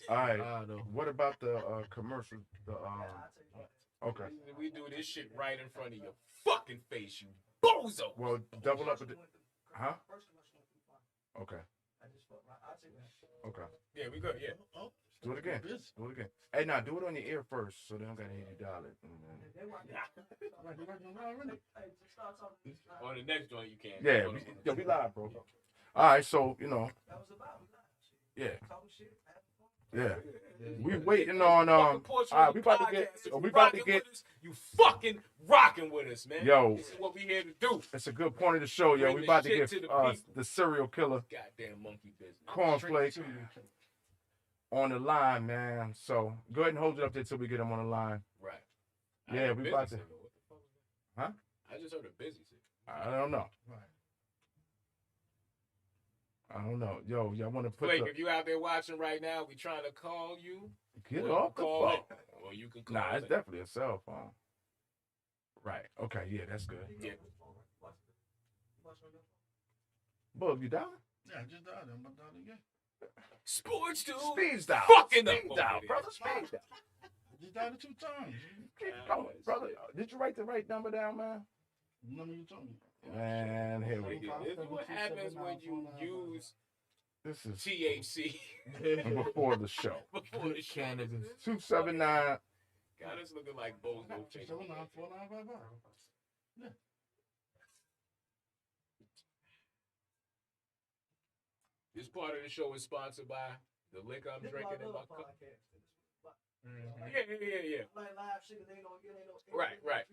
All right. What about the commercial? Okay. We do this shit right in front of your fucking face, you bozo. Well, double up with the. Huh? Okay. Okay. Yeah, we good. Yeah. Do it again. Hey, now do it on your ear first, so they don't gotta hear you dial it. On the next joint, you can. Yeah, we live, bro. All right, so yeah. We waiting on we about to get you fucking rocking with us, man. Yo, this is what we here to do. It's a good point of the show, yo. We about to get the serial killer, goddamn monkey business, Cornflake on the line, man. So go ahead and hold it up there till we get him on the line. Right. Yeah, we about to. Huh? I just heard a busy signal. I don't know. I don't know. Yo, y'all want to put Blake, if you out there watching right now, we trying to call you. Get off the phone. Or you can call Nah, it's definitely a cell phone. Right. Okay, yeah, that's good. Yeah. Bub, you down? Yeah, I just dialed him. I'm dialed again. Sports dude. Speed dial. Fucking speed dial, brother. Speed dial. I just dialed it 2 times. Keep going, brother. Did you write the right number down, man? The number you told me. Man, here we go. This is what happens when you use this is THC before the show. Before the show. 279. God, it's looking like both. 279-4955. Yeah. This part of the show is sponsored by the liquor I'm drinking in my cup. Yeah. Like live shit, they don't get Right.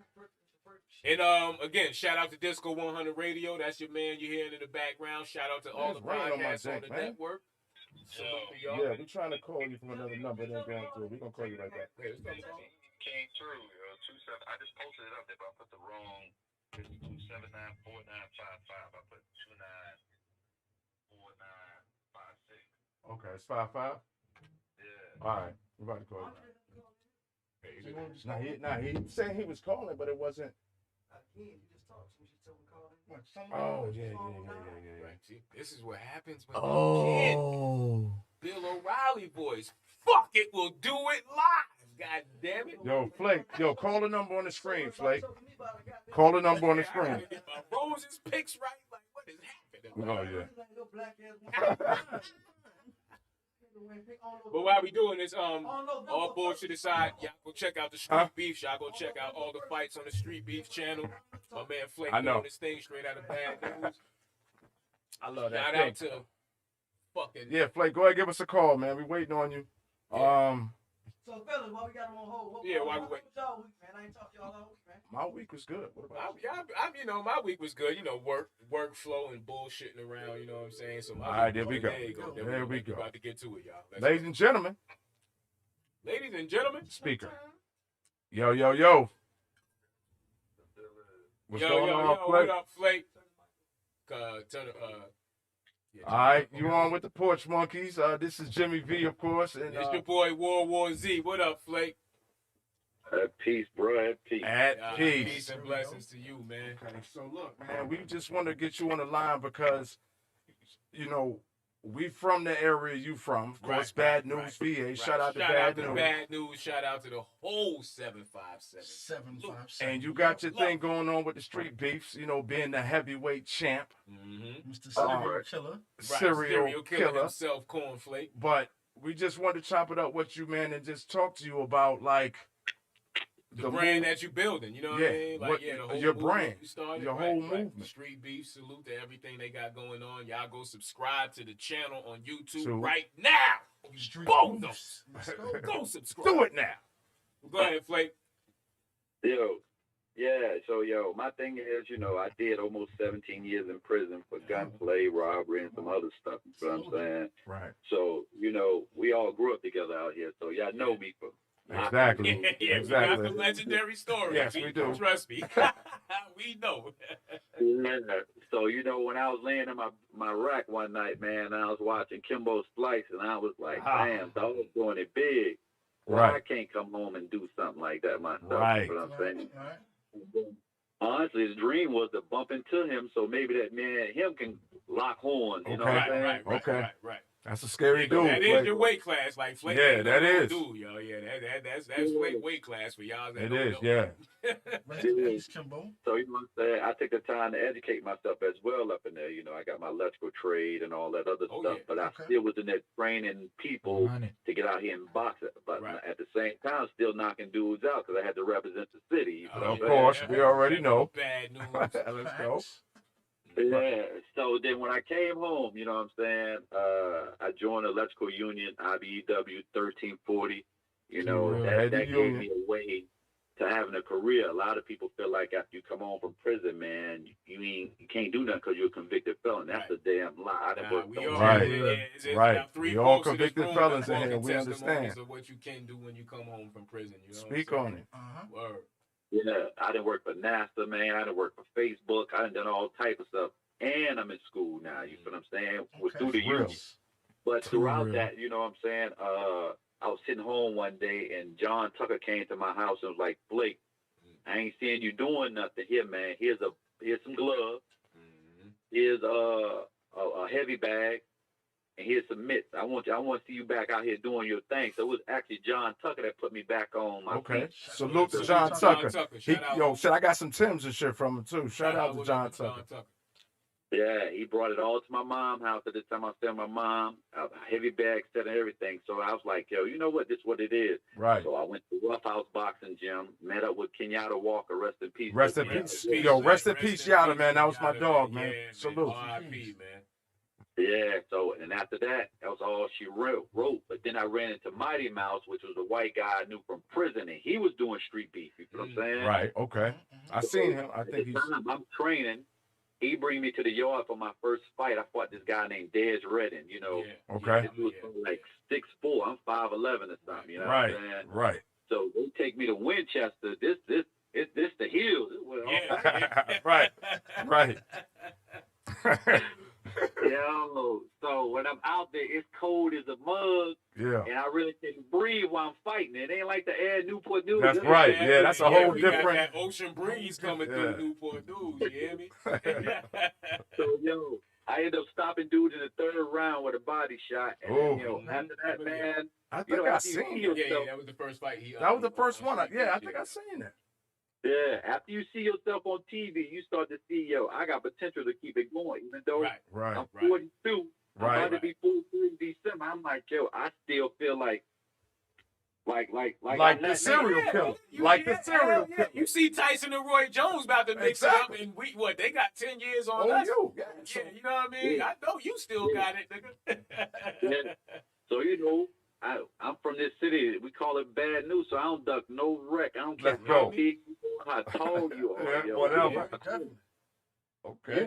And again, shout out to DISCO100 Radio. That's your man you're hearing in the background. Shout out to all the podcasts on the network. Yeah, we're trying to call you from another number. Then going through. We're gonna call you right back. Came through, 27. I just posted it up there, but I put the wrong 2794955. I put 294956. Okay, it's 55. Yeah. All right, we're about to call you. He saying he was calling, but it wasn't. Oh yeah. Right. See, this is what happens when Bill O'Reilly voice. Fuck it, we'll do it live. God damn it. Yo, Flake. Yo, call the number on the screen, Flake. Call the number on the screen. If my Rose's picks right, like what is happening? Oh yeah. But while we doing this, all bullshit aside, y'all go check out the Street Beefs. Y'all go check out all the fights on the Street Beef channel. My man Flake doing this thing straight out of Bad News. I love that. Shout out to fucking Flake, go ahead, give us a call, man. We waiting on you. So, fellas, while we got them on hold, while we wait. Y'all week, man? I ain't talked to y'all all week, man. My week was good. What about my week was good. Workflow and bullshitting around. You know what I'm saying? So, all right, there we go. There we go. About to get to it, y'all. Ladies and gentlemen. Speaker. Yo. What's going on, Flake? What up, Flake? All right, you on with the Porch Monkeys. This is Jimmy V, of course. And it's your boy, World War Z. What up, Flake? At peace, bro. At peace. Peace and blessings to you, man. Okay, so look, man, we just want to get you on the line because, we from the area you from. Of course, Bad News VA. Shout out to Bad News. Shout out to the whole 757. 757. And you got your thing going on with the Street Beefs, being the heavyweight champ. Mr. Serial Killer. Serial killer himself, Cornflake. But we just want to chop it up with you, man, and just talk to you about, like, the brand that you're building, you know what I mean? Like, the whole your brand, you started, your whole movement. Street Beef, salute to everything they got going on. Y'all go subscribe to the channel on YouTube right now. Boom! Go subscribe. Do it now. Go ahead, Flake. So, my thing is, I did almost 17 years in prison for gunplay, robbery, and some other stuff. You know what I'm saying? Right. So, we all grew up together out here. So, y'all know me for. Exactly. We got the legendary story. Yes, we do. Trust me. We know. So, when I was laying in my rack one night, man, I was watching Kimbo Slice, and I was like, damn, dog was doing it big. Well, I can't come home and do something like that myself. Right. You know what I'm saying? Honestly, his dream was to bump into him so maybe that man and him can lock horns. You know what I'm saying? Right. That's a scary dude. That is your weight class, like Flake. Yeah, that is. Dude, yo, that's Flake weight class for y'all. It is, yeah. So, you know what I'm saying? I take the time to educate myself as well up in there. I got my electrical trade and all that other stuff, but I still was in there training people to get out here and box it. But at the same time, still knocking dudes out because I had to represent the city. Of course, we already know. Bad news. Let's go. Yeah. So then when I came home, you know what I'm saying, I joined the electrical union, IBEW 1340. That gave me a way to having a career. A lot of people feel like after you come home from prison, man, you can't do nothing because you're a convicted felon. That's a damn lie. Right. We all convicted felons in here. We understand. Of what you can do when you come home from prison. Speak on it. Word. Yeah, I didn't work for NASA, man. I didn't work for Facebook. I done all type of stuff. And I'm in school now, you feel what I'm saying? Through the union. But throughout that, you know what I'm saying, I was sitting home one day and John Tucker came to my house and was like, Blake, I ain't seeing you doing nothing here, man. Here's some gloves. Here's a heavy bag. And here's some mitts. I want to see you back out here doing your thing. So it was actually John Tucker that put me back on my feet. Salute to John Tucker. I got some Timbs and shit from him too. Shout out to John Tucker. Yeah, he brought it all to my mom's house at the time I was staying with my mom. A heavy bag set and everything. So I was like, yo, you know what? This is what it is. Right. So I went to Rough House Boxing Gym, met up with Kenyatta Walker. Rest in peace. Rest in peace. Yo, rest in peace, Yatta, man. That was my dog, man. Salute. R.I.P., man. Yeah, so, and after that was all she wrote. But then I ran into Mighty Mouse, which was a white guy I knew from prison, and he was doing street beef. You know what I'm saying? Right. Okay. I seen him. I think he's. I'm training. He bring me to the yard for my first fight. I fought this guy named Dez Redden. You know. Yeah. Okay. This was like 6'4". I'm 5'11" or something. You know right. what I'm saying? Right. So they take me to Winchester. This the hills. Right. Right. Yo, so when I'm out there, it's cold as a mug. Yeah. And I really can't breathe while I'm fighting. It ain't like the air Newport News. That's right. Yeah, that's a whole different. Got that ocean breeze coming through Newport News. You hear me? So yo, I end up stopping dude in the third round with a body shot. And then, after that, man, I think I seen it. Yeah, that was the first fight. That was the first one. I think I seen that. Yeah, after you see yourself on TV, you start to see, I got potential to keep it going, even though I'm 42. I'm about to be 43 in December. I'm like, I still feel like the serial killer. Like the serial killer. You see Tyson and Roy Jones about to mix it up, and they got 10 years on us. Yeah, you know what I mean? I know you still got it, nigga. Yeah. So, I'm from this city. We call it bad news, so I don't duck no wreck. I don't care how big you are, how tall you are. Whatever. Okay.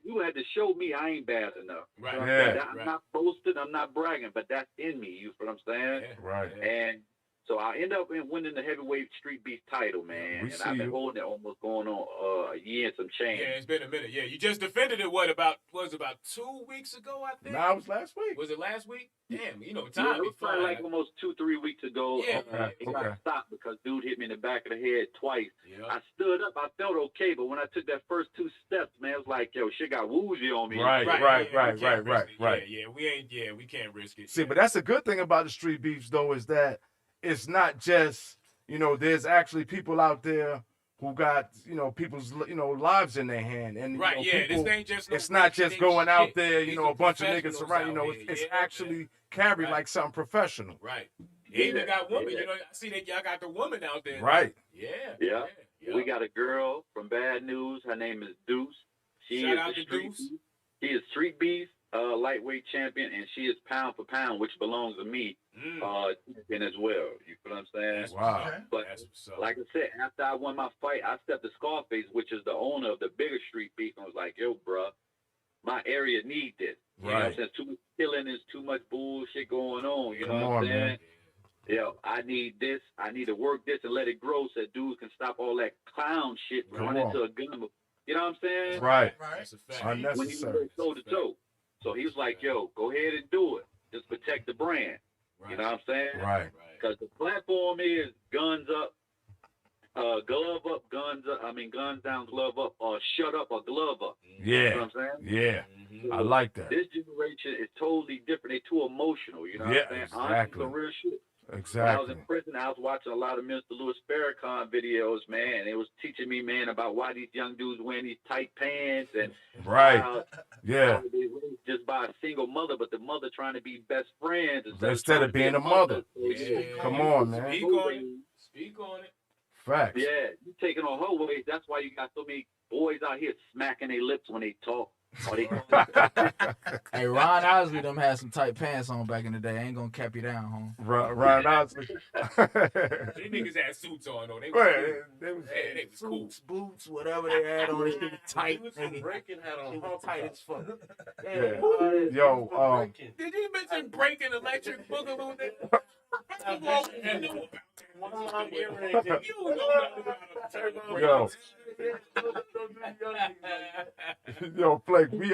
You had to show me I ain't bad enough. Right. I'm not boasting, I'm not bragging, but that's in me. You feel what I'm saying? Yeah. Right. And so I end up winning the heavyweight street beef title, man. And I've been holding it almost going on a year and some change. Yeah, it's been a minute. Yeah, you just defended it. About 2 weeks ago, I think. No, it was last week. Was it last week? Damn, time. It was probably like almost 2-3 weeks ago. Yeah. It got stopped because dude hit me in the back of the head twice. Yeah. I stood up. I felt okay, but when I took that first 2 steps, man, it was like, shit got woozy on me. Right. Yeah, we can't risk it. See, but that's a good thing about the street beefs, though, is that it's not just, there's actually people out there who got, people's, lives in their hand. And, this ain't just it's not just going out there, a bunch of niggas around, it's actually carried like something professional. Right. You even got women, I see that y'all got the woman out there. Right. Yeah. We got a girl from Bad News. Her name is Deuce. Shout out to Deuce. She is street beef. Lightweight champion, and she is pound for pound, which belongs to me, champion as well. You feel what I'm saying? Wow. But like I said, after I won my fight, I stepped to Scarface, which is the owner of the bigger street beef, and was like, bruh, my area need this. You know what I'm saying? Too much killing, there's too much bullshit going on. You know what I'm saying? Man. I need this. I need to work this and let it grow so that dudes can stop all that clown shit running into a gun. You know what I'm saying? Right. That's a fact. Unnecessary. When you go toe to toe. So he was like, go ahead and do it. Just protect the brand. Right. You know what I'm saying? Right. Because the platform is guns up, glove up, guns down, glove up, or shut up or glove up. Yeah. You know what I'm saying? Yeah. So I like that. This generation is totally different. They're too emotional. You know what I'm saying? Exactly. Some real shit. Exactly. When I was in prison, I was watching a lot of Mr. Louis Farrakhan videos, man, and it was teaching me, man, about why these young dudes wearing these tight pants and how they raised just by a single mother, but the mother trying to be best friends instead of being a mother. Come on, man. Speak on it. Facts. Yeah, you taking on her ways. That's why you got so many boys out here smacking their lips when they talk. Hey, Ron Osley them had some tight pants on back in the day. I ain't gonna cap you down, home. Ron Osley. They niggas had suits on though. They was cool. Boots, whatever they had on. It was tight. Breaking had on tight as fuck. Yo, did you mention breaking electric boogaloo? Yo, Flake, we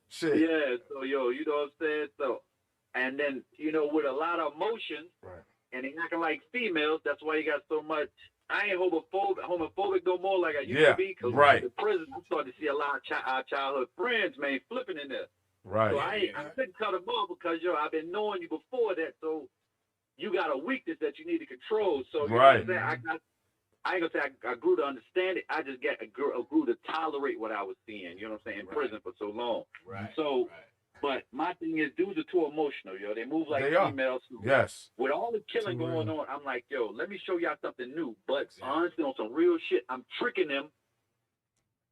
shit. Yeah, so you know what I'm saying? So, and then with a lot of emotion, and they acting like females. That's why you got so much. I ain't homophobic no more like I used to be. Cause in the prison, I'm starting to see a lot of our childhood friends, man, flipping in there. Right. So I couldn't cut them off because I've been knowing you before that. So you got a weakness that you need to control. So you know what I'm saying? I ain't gonna say I grew to understand it. I just grew to tolerate what I was seeing. You know what I'm saying? In prison for so long. Right. So, but my thing is, dudes are too emotional. They move like females. Yes. With all the killing going on, I'm like, let me show y'all something new. But honestly, on some real shit, I'm tricking them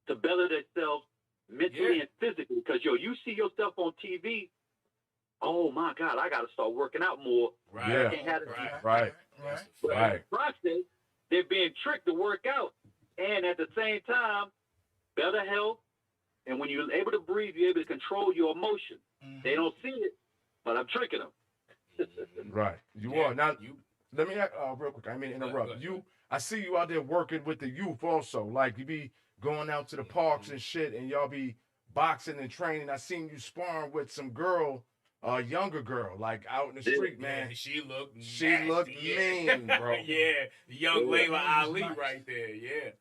to better themselves mentally and physically. Because you see yourself on TV. Oh my God, I got to start working out more. Right. Yeah. I can't have it. Right. But in the process, they're being tricked to work out, and at the same time, better health. And when you're able to breathe, you're able to control your emotion. They don't see it, but I'm tricking them. Right. You are. Now, let me ask, real quick. I mean, interrupt. I see you out there working with the youth also. Like, you be going out to the parks and shit, and y'all be boxing and training. I seen you sparring with some girl, younger girl, like out in the street, man. She looked mean, bro. Yeah, the young Layla Ali right there, yeah.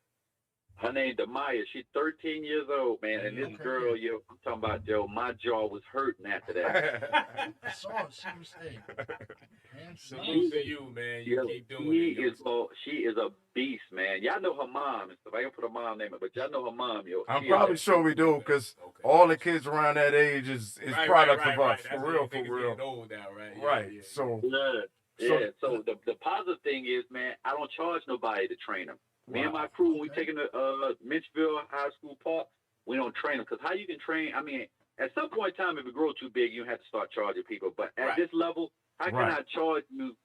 Her name Demaya. She's 13 years old, man. And this girl, I'm talking about, my jaw was hurting after that. I saw it. She was saying. Salute to you, man. You keep doing it. She is a beast, man. Y'all know her mom and stuff. I ain't put her mom name, but y'all know her mom, I'm probably sure we do, because all the kids around that age is products of us. For real, for real. Old now, right? Right. Yeah. So. So the positive thing is, man, I don't charge nobody to train them. Me and my crew, when we taking the Mitchville High School Park, we don't train them. Because how you can train, I mean, at some point in time, if it grows too big, you have to start charging people. But at this level, how can I charge you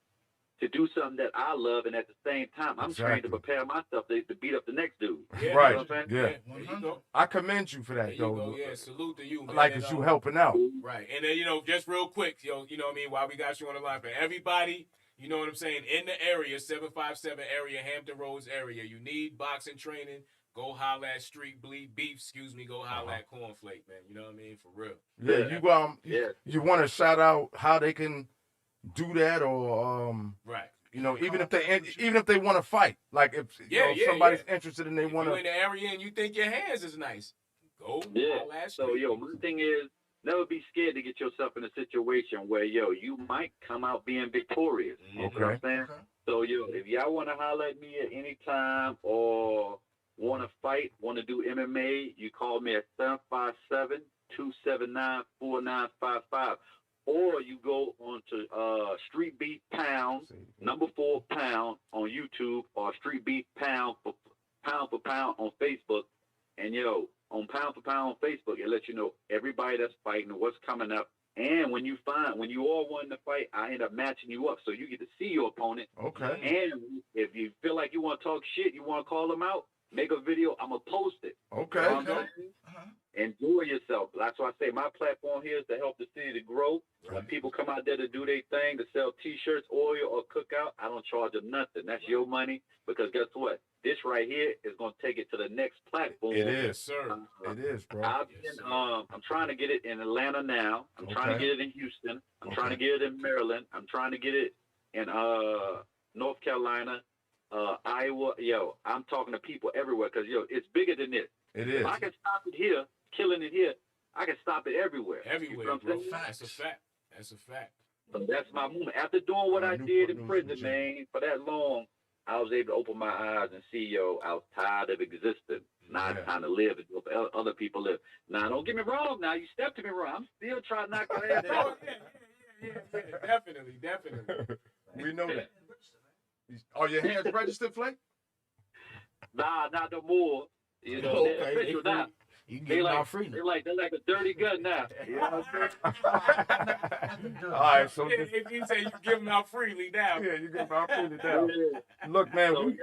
to do something that I love, and at the same time, I'm trained to prepare myself to beat up the next dude. Yeah, right. You know what I'm saying? Yeah. I commend you for that, though. Go. Yeah, salute to you, man. Like, it's you helping out. Right. And then, just real quick, you know what I mean, while we got you on the line, for everybody, you know what I'm saying, in the area, 757 area, Hampton Roads area, you need boxing training, go holler at Street Beef, go holler at Cornflake, man. You know what I mean? For real. Yeah, you want to shout out how they can do that, or right. Even if they want to fight, like if somebody's interested and they want to. If you're in the area and you think your hands is nice, go. So my thing is, never be scared to get yourself in a situation where you might come out being victorious. You know what I'm saying? So if y'all want to holler at me at any time or want to fight, want to do MMA, you call me at 757-279-4955. Or you go on to Street Beat Pound, #4 Pound on YouTube, or Street Beat Pound for Pound on Facebook. And on Pound for Pound on Facebook, it lets you know everybody that's fighting, what's coming up. And when you all want to fight, I end up matching you up so you get to see your opponent. Okay. And if you feel like you want to talk shit, you want to call them out, make a video, I'm going to post it. Okay. Enjoy yourself. That's why I say my platform here is to help the city to grow. When people come out there to do their thing, to sell T-shirts, oil, or cookout, I don't charge them nothing. That's your money, because guess what? This right here is going to take it to the next platform. It is, sir. It is, bro. I'm trying to get it in Atlanta now. I'm trying to get it in Houston. I'm trying to get it in Maryland. I'm trying to get it in North Carolina, Iowa. I'm talking to people everywhere, because it's bigger than this. It is. If I can stop it here, killing it here, I can stop it everywhere. Everywhere, you know bro. That's a fact. That's a fact. So that's my movement. After doing what I did in prison, man, for that long, I was able to open my eyes and see, I was tired of existing. Now it's time to live and help other people live. Now, don't get me wrong. Now, you stepped to me wrong. I'm still trying to knock your ass out. Yeah. Definitely. We know that. Are your hands registered, Flake? Nah, not no more. They're official now. You can get them out free. They're like a dirty gun now. You know what I'm saying? All right, so if you say you give them out freely now. Yeah, you give them out freely now. Look, man.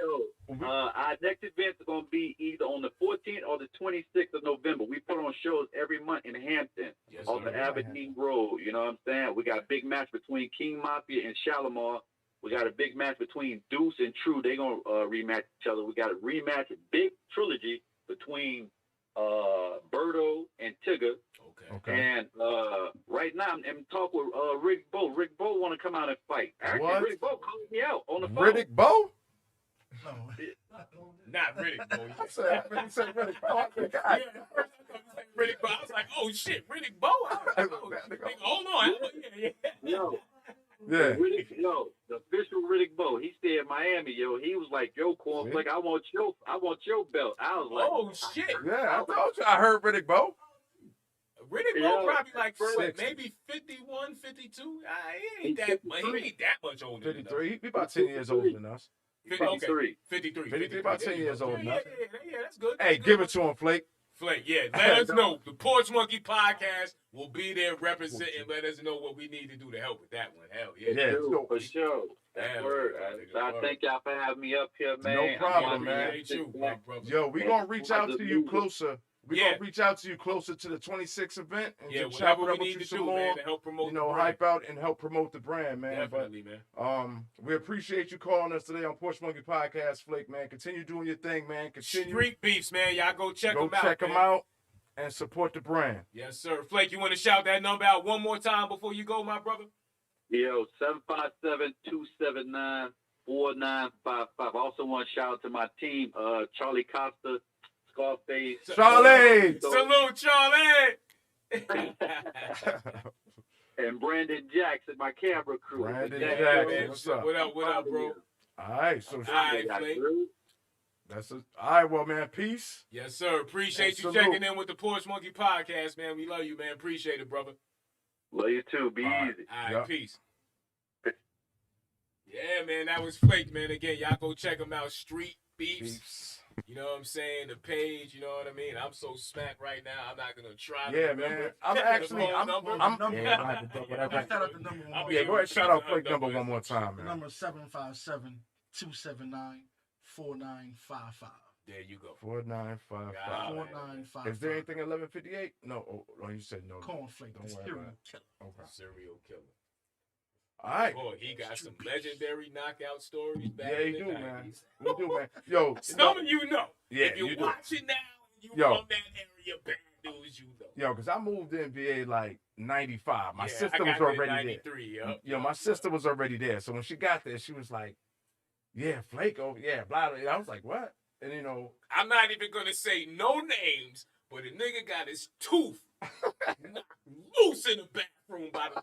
Our next event is going to be either on the 14th or the 26th of November. We put on shows every month in Hampton, on the Aberdeen Road. You know what I'm saying? We got a big match between King Mafia and Shalimar. We got a big match between Deuce and True. They're going to rematch each other. We got a rematch, a big trilogy between Birdo and Tigger. Okay. And right now I'm talking with Rick Bo. Rick Bo want to come out and fight. Actually, What? Rick Bo called me out on the phone. Riddick Bowe? No. Not Riddick Bowe. I said Riddick Bowe. Riddick Bowe. I was like, oh shit, Riddick Bowe. Hold on. Yeah. The official Riddick Bowe. He stayed in Miami, He was like, Cornflake, I want your belt. I was like, oh shit. Yeah, I told you. I heard Riddick Bowe. Riddick Bowe probably like maybe 51, 52. He ain't that much older. 53. He about 10 years older than us. 53. 53. 53, about 10 years older than us. Yeah, that's good. Hey, give it to him, Flake. Flake, yeah. Let us know. The Porch Monkey Podcast will be there representing. Let us know what we need to do to help with that one. Hell yeah. Yeah. For sure. That's word. I thank y'all for having me up here, man. No problem, man. Yo, we gonna reach out to you closer. We gonna reach out to you closer to the 26th event and just chop it up with you some more. Man, to help promote hype out and help promote the brand, man. Definitely, man. We appreciate you calling us today on Porch Monkey Podcast, Flake, man. Continue doing your thing, man. Continue. Street Beefs, man. Y'all go check them out. Go check them out and support the brand. Yes, sir. Flake, you want to shout that number out one more time before you go, my brother? Yo, 757-279-4955. I also want to shout out to my team, Charlie Costa, Scarface. Charlie! Salute, Charlie! And Brandon Jackson, my camera crew. Brandon Jackson, what's up? What up, bro? All right, so all right, Flake. All right, well, man, peace. Yes, sir. Appreciate you checking in with the Porch Monkey Podcast, man. We love you, man. Appreciate it, brother. Love you too. Be easy. All right, peace. Yeah, man, that was Flake, man. Again, y'all go check him out. Street Beefs. You know what I'm saying? The page, you know what I mean? I'm so smacked right now. I'm not gonna try to remember. Man. I'm actually, go ahead and shout out Flake number one more time, man. Number 757-279-4955. There you go. 4955. Is there anything 1158? No. Oh, you said no. Cornflake, the serial killer. Okay. Serial killer. All right. Boy, he got some legendary knockout stories back in the 90s. Man. You do, man. Yo, some of you know. Yeah, if you're watching now, you from that area, bad news, you know. Yo, because I moved to NBA like 95. My sister was already already there. Yo, my sister was already there. So when she got there, she was like, yeah, Flake over, yeah, blah, blah. I was like, what? And, you know. I'm not even going to say no names, but a nigga got his tooth loose in the bathroom by the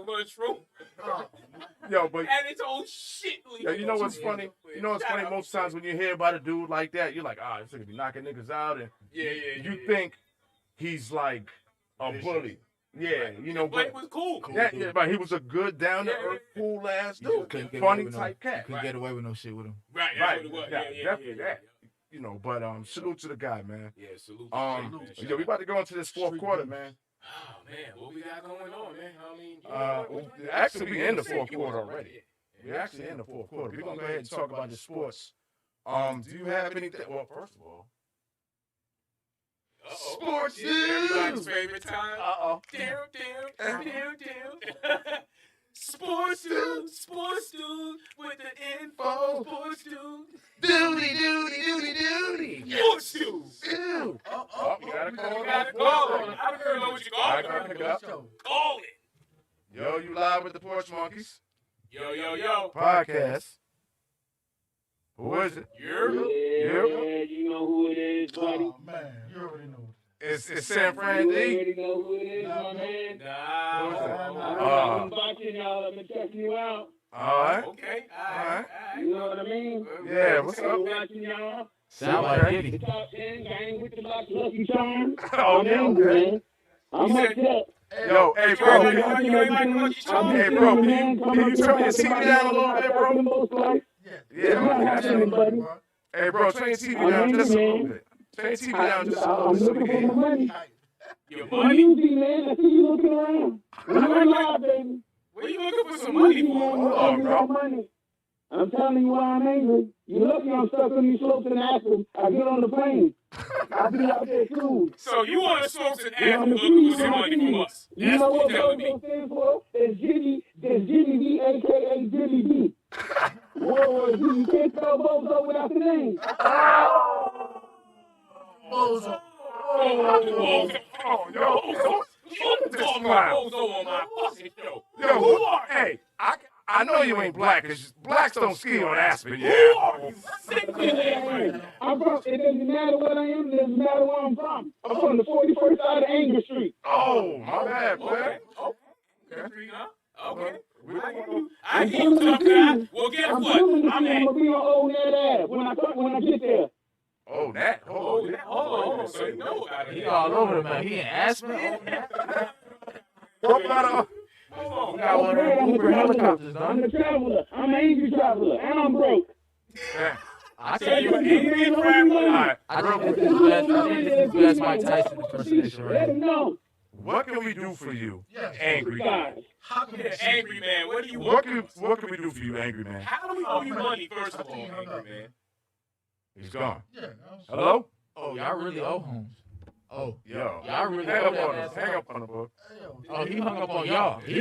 lunchroom. Yo, but and it's old shit. Yo, you know what's funny? You know what's funny? Most times when you hear about a dude like that, you're like, this nigga be knocking niggas out, and you think he's like a bully. Yeah, you know, but was cool. Yeah, but he was a good, down to earth, cool ass dude, funny type cat. Couldn't get away with no shit with him. Right. Definitely that. You know, but salute to the guy, man. Yeah, salute. Yo, we about to go into this fourth quarter, man. Oh man, what we got going on, man? Actually, we in the fourth quarter already. We're actually in the fourth quarter. We're gonna go ahead and talk about the sports. Do you have anything? Well, first of all, sports news. Everybody's favorite time. Down. Sports news with the info. Sports news. Duty. Sports news. You gotta call it. I don't know what you call it. Call it. Yo, you live with the Porch Monkeys. Yo. Podcast. Who is it? Yeah, you know who it is, buddy. Oh, man, you already know. It's San Fran D. You already know who it is, my man. I'm watching y'all. I've been checking you out. All right. Okay. All right. You know what I mean? Yeah, what's up? Watching y'all. Sound like Diddy. The top 10 gang with the Lucky Charms. Okay. I'm up there. Yo, hey, bro. Hey, bro, can you turn your TV down a little bit, bro? Yeah. Hey, bro, turn your TV down just a little bit. Turn your TV down just a little bit. I'm looking for my money. Your I'm money? easy, man. I see you looking around. I'm live, baby. What are you looking for some money for? Hold on, bro. I'm telling you why I'm angry. You're lucky I'm stuck on these slopes in Aspen. I get on the plane. I'll be out there cool. So you want to slopes in Aspen looking for some money from us? You know what Bozo stands for? It's Jimmy B, a.k.a. Jimmy B. Whoa, you can't spell Bozo without the name. Bozo. Yo, who are? Hey, I know you ain't black, because blacks don't ski on Aspen. Yeah. I'm from, it doesn't matter what I am, it doesn't matter where I'm from. I'm from the 41st side of Anger Street. Oh, my bad, boy. Okay. I hear you tough guy. Well, guess what? I'm going to be on Old Nat Ave when I get there. Oh, that. Hold on. So you know about it. He all over the map. He in Aspen. We got one of them Uber helicopters, done. I'm a traveler. I'm an angry traveler. And I'm broke. I tell you, angry crap. All right. I think this is the best Mike Tyson impersonation right now. What can we do for you, Yes. angry guy? How can Yeah, angry man. What do you What want? can we do for you, angry man? How do we owe you money, first of all, angry man? He's gone. Yeah. Hello? Oh, y'all really owe Holmes. Oh, Yo. y'all really Hang owe up that on man us. Hang up on the book. Oh, he hung up on y'all. Hey,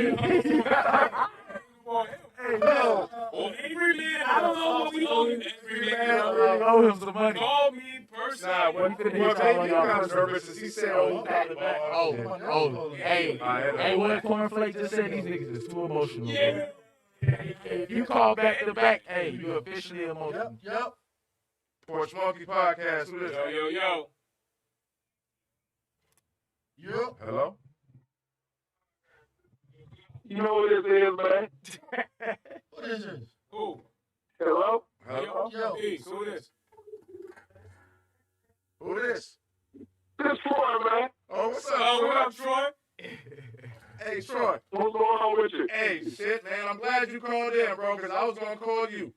yo. Oh, angry man, I don't know what we owe you, angry man. I owe him some money. Call me personally. Nah, well, maybe you kind of nervous as he said, oh, Hey, what Cornflake just said, these niggas is too emotional. Yeah. If you call back to back, hey, you officially emotional. Yep. Porch Monkey Podcast. Who this? Yo. Yep. Hello? You know what this is, man? What is this? Who? Hello? Hello? Yo. Peace. Who this? Who this? This Troy, man. Oh, what's up, Oh, Troy? what up, Troy? Hey, Troy. What's going on with you? Hey, shit, man. I'm glad you called in, bro, because I was going to call you.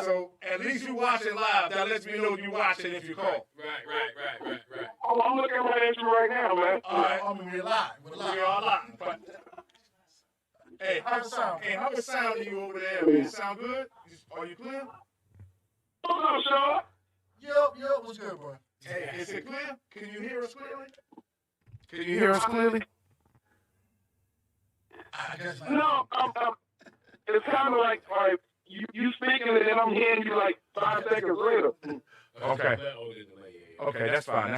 So, at least you watching live. That lets me know you watching if you call. Right. Oh, I'm looking right at you right now, man. All right. I mean, we're live. We're live. We all live. But, hey, how it sound to you over there, man? Sound good? Are you clear? What's up, Sean? Yep. What's good, bro? Hey, is it clear? Can you hear us clearly? Can you hear us clearly? I guess not. No, it's kind of like, all right, you speaking and then I'm hearing you like 5 seconds later. Okay. Yeah. Okay, that's fine.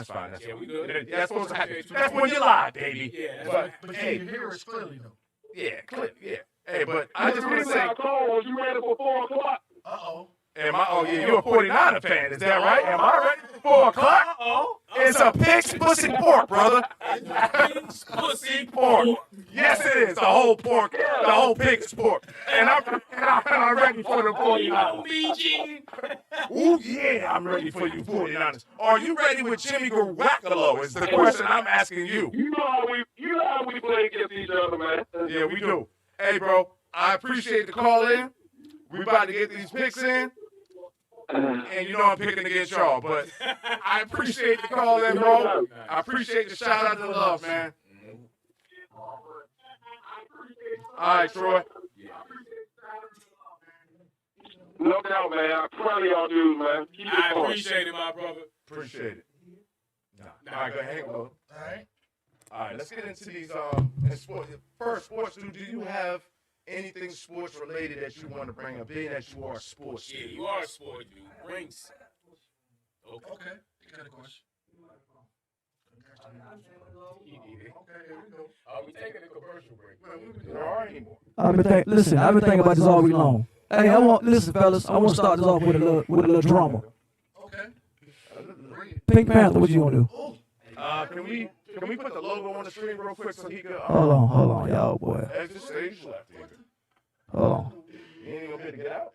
Yeah, we good. That's supposed to happen. That's when you live, baby. Yeah, But hey, can you hear us clearly, though? yeah, clear, yeah. Hey, but I just want to say, I called, was you ready for 4 o'clock? Uh-oh. you're a 49er fan, is that right? Am I ready for 4 o'clock? Uh-oh. It's a pig's pussy pork, brother. Pig's pussy Pork. pork. Yes, it is. The whole pork. The whole pig's pork. And I'm ready for the 49ers. Me, G. Ooh, yeah, I'm ready for you 49ers. Are you ready with Jimmy Garoppolo is the question I'm asking you. You know how we play against each other, man. Yeah, we do. Hey, bro, I appreciate the call in. We about to get these picks in. And you know I'm picking against y'all, but I appreciate the call in, bro. I appreciate the shout out to the love, man. All right, Troy. No doubt, man. I'm proud of y'all dudes, man. Keep it I going. appreciate it, my brother. Appreciate it. All right, go ahead, bro. All All right, let's get into these sports. First, sports dude, do you have anything sports related that you want to bring up? Being that you are a sports Yeah, dude. you are a sport, dude. Rings. Okay. You got a question. Okay, here we go. We taking a commercial break. There are anymore. I've been thinking about this all week long. Hey, listen, fellas. I want to start this off with a little drama. Okay. Pink Panther, what you gonna do? Can we put the logo on the screen real quick so he could? Hold on, y'all, boy. Exit stage left. Here. Hold on. You ain't gonna be able to get out.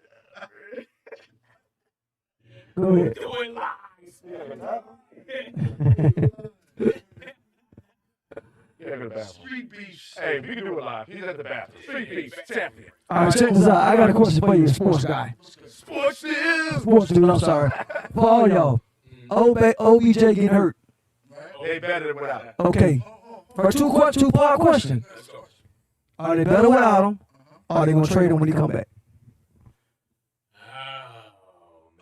Go ahead. Doing live. Yeah, go to the bathroom. Street beefs. Hey, we can do it live. He's at the bathroom. Street beef champion. All right, check this out. I got a question for you, sports guy. Sports is. Sports dude, I'm sorry. For all y'all, OBJ getting hurt. They better without it. Okay. For two-part question. Are they better without him? Or are they gonna trade him when he come back?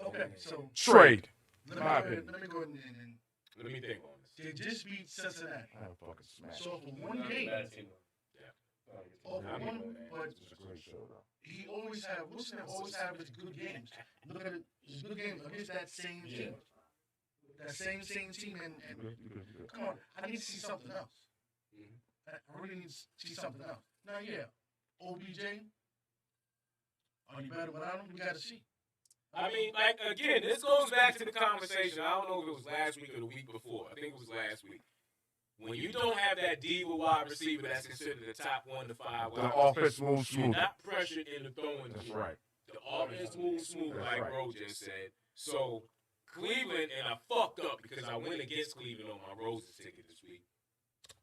Okay, so Trade. let me go ahead and Let me think on this. they just beat Cincinnati. I don't fucking smash. So for one game, but he always have his good games. Look at it, his good games against that same team. That same team and come on, I need to see something else. I really need to see something else. Now OBJ, are you better without him? We gotta see. I mean, like, again, this goes back to the conversation. I don't know if it was last week or the week before. I think it was last week. When you don't have that diva wide receiver that's considered the top 1 to 5 wide The offense moves you're smooth. not pressured into throwing. That's right. The offense moves smooth, That's like right. Bro just said. So, Cleveland, and I fucked up because I went against Cleveland on my Roses ticket this week.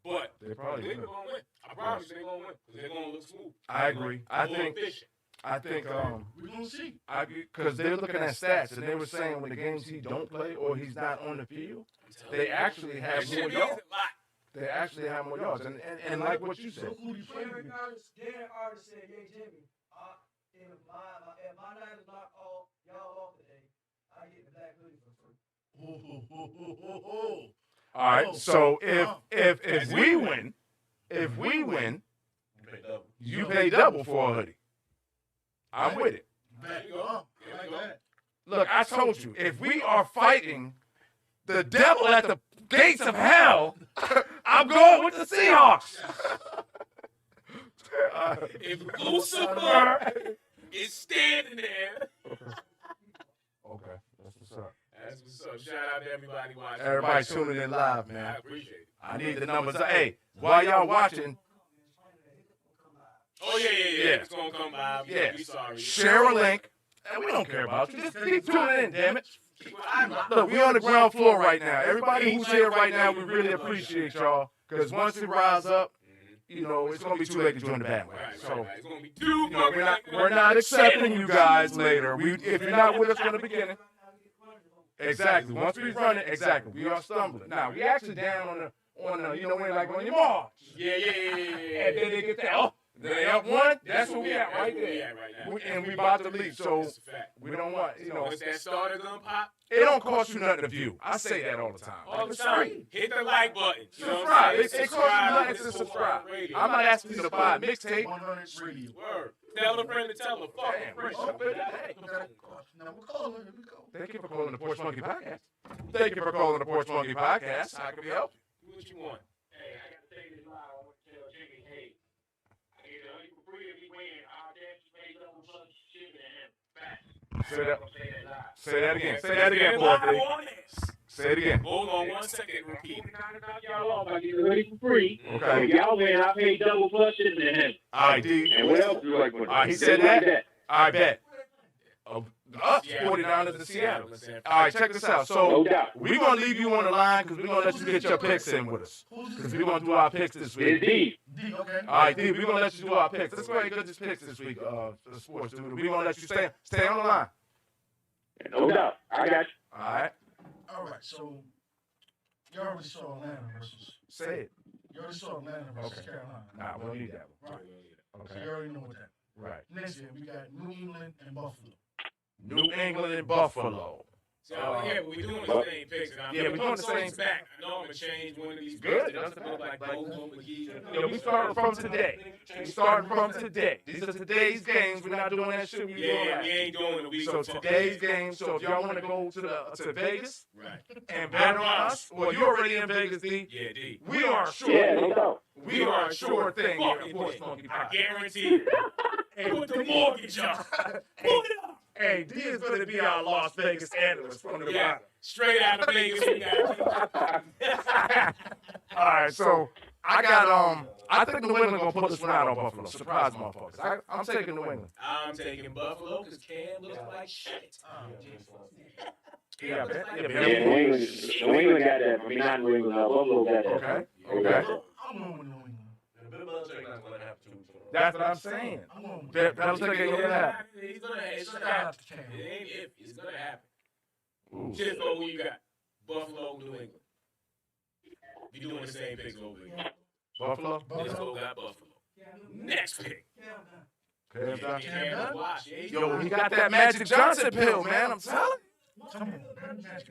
But They probably Cleveland will. going to win. I promise you they're going to win because they're going to look smooth. I agree. I More think efficient. I think We're gonna see. because they're looking at stats and they were saying when the games he don't play or he's not on the field, they actually have more yards. They actually have more yards, and like what you said. Darren Artist said, "Hey Jimmy, if my Niners knock y'all off today, I get the black hoodie for free." All right, so if we win, you pay double for a hoodie. I'm with it. Look, I told you, if we are fighting the devil at the gates of hell, I'm going with the Seahawks. If Lucifer is standing there. Okay, that's what's up. That's what's up. Shout out to everybody watching. Everybody tuning in live, man. I appreciate it. I need the numbers. Hey, while y'all watching, Oh, yeah. It's going to come by. Yeah. We sorry. share a link. And we don't care about you. Just keep tuning in, damn it. Look, we on the ground floor right now. Everybody who's here right now, we really appreciate y'all. Because once we rise up, you know, it's going to be too late to join the bandwagon. So, It's going to be too you know, we're not accepting you guys later. If you're not with us from the beginning. Exactly. Once we run it, exactly. We are stumbling. Now, we actually down on the, you know, when like on your march. Yeah. And then they get that, oh, they up one. That's where we at right there. And we about to leave. So we don't want, you know. Once that starter gun pop, It don't cost you nothing to view. I say that all the time. all the time, hit the like button. You know what Subscribe. I'm It saying? costs you nothing to subscribe. I'm not asking you to buy a mixtape. 100 radio. Word. Tell a friend to tell a fuck. Damn, Friend. Now we're calling. Here we go. Thank you for calling the Porch Monkey Podcast. Thank you for calling the Porch Monkey Podcast. How can we help you? What you want? Hey, I gotta say this live. I want to tell Jimmy, hey, I get a hoodie for free if he win. I'll dance pay double plus shipping and him back. Say that. Say that live. Say that again. Say that again, Live Porky. on this. Say it again. Hold on 1 second. Repeat. Y'all off. I get a hoodie for free. Okay. If y'all win, I pay double plus shipping and him. All right, D. And what else do you like? He said that. I bet. Us, 49ers to Seattle. All right, check this out. So No doubt. we're going to leave you on the line because we're going to let you get your picks in with us. Because we're going to do our picks this week. Indeed. D, okay. All right, D, we're going to let you do our picks. Let's go ahead and get these picks this week, the sports dude. We're going to let you stay on the line. No doubt. I got you. All right? All right, so you already saw Atlanta versus. Say it. You already saw Atlanta versus Okay. Carolina. Nah, we don't need that one. Right. So Okay. you already know what that. Right. Next year we got New England and Buffalo. New England and Buffalo. So, yeah, but we're doing the same picks. Yeah, we're doing the same. back. I know I'm going to change one of these Good. picks. It doesn't look like both of them McGee. Yeah, we started from today. We started from today. These are today's games. We're not doing that shit we doing Yeah, last. we ain't doing the week So before. today's game. So if y'all want to go to Vegas Right. and bet on us, well, you're already in Vegas, D. Yeah, D. We are sure. Yeah, no doubt. We are a sure thing here at Fucking Porch thing. Monkey I Podcast. guarantee it. Put the mortgage up. Put it up. Hey, D is going to be our Las Vegas analyst from the Yeah, straight out of Vegas. We got All right, so I got I think New England gonna put this one out on Buffalo. Surprise, motherfuckers. I'm taking New England. I'm taking Buffalo because Cam looks like shit. Yeah, bet. Yeah, New England got that. I mean, not New England. Buffalo got that. Okay. I'm going with New England. That's what I'm saying. I'm going with That was thinking it happen. He's gonna happen. Shout out to Cam. It ain't if. It's gonna happen. Ooh. Just know who you got. Buffalo, New England. We doing the same picks over again. Buffalo. Disco got Buffalo. Next pick. Okay, Yeah, Cam watch. Yeah, yo, he got that Magic Johnson pill, man. I'm telling Come on. That's it.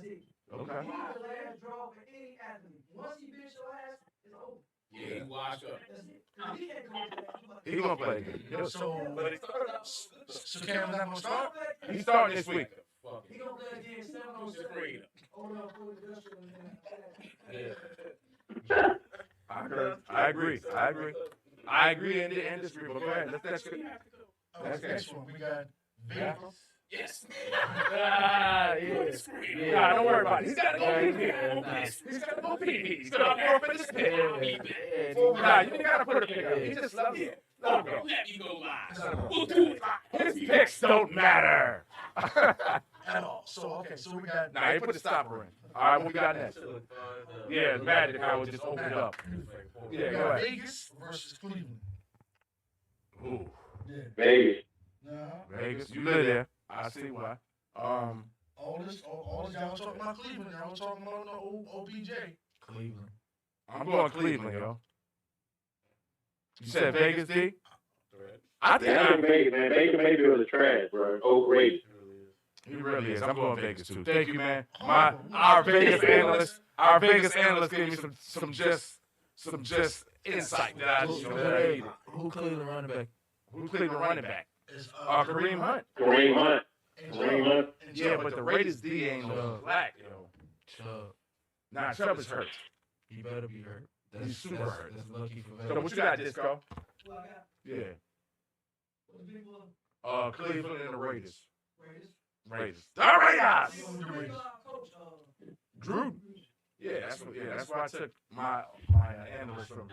you. Okay. He's the last draw for any athlete. Once he beats your ass, it's over. Yeah, he washed up. That's it. He can't come to that. He gonna play good. So Cam's not gonna start. He's starting this week. Fuck He gonna play again 7 on Who's 7. afraid of? Hold on for the industrial and I agree. I agree in the industry, but go ahead. Let's go. Okay, next one we got Vegas. Yes. Yeah. Nah, don't worry about it. He's got to go pee. He's got to go pee. He's got to go for this pick. Nah, you ain't got to put a pick up. He just loves it. Let him go. Let me go live. We'll do it live. His picks don't matter. At all. So okay, so we got. Nah, he put the stopper in. All right, what we got next? Yeah, Magic. I would just open it up. We Yeah, go got ahead. Vegas versus Cleveland. Ooh. Vegas. Vegas. You live there. I see why. All this y'all was talking about Cleveland. Y'all was talking about OBJ. Cleveland. I'm going Cleveland, yo. You said Vegas, D? I think Vegas, man. Baker Mayfield is trash, bro. Overrated. He really is. I'm going Vegas too. Thank you, man. Our Vegas analyst gave me some insight that I needed. Who Cleveland running back? Who Cleveland running back? Kareem Hunt. Kareem Hunt. Yeah, but the Raiders D ain't no black, yo. Chubb. Nah, Chubb is hurt. He better be hurt. He's super hurt. That's lucky for So Vegas. what you got, Disco? Who I got? Yeah. What's the big one? Cleveland and the Raiders. Raiders. The Raiders! Coach, Drew. That's why I took my analyst from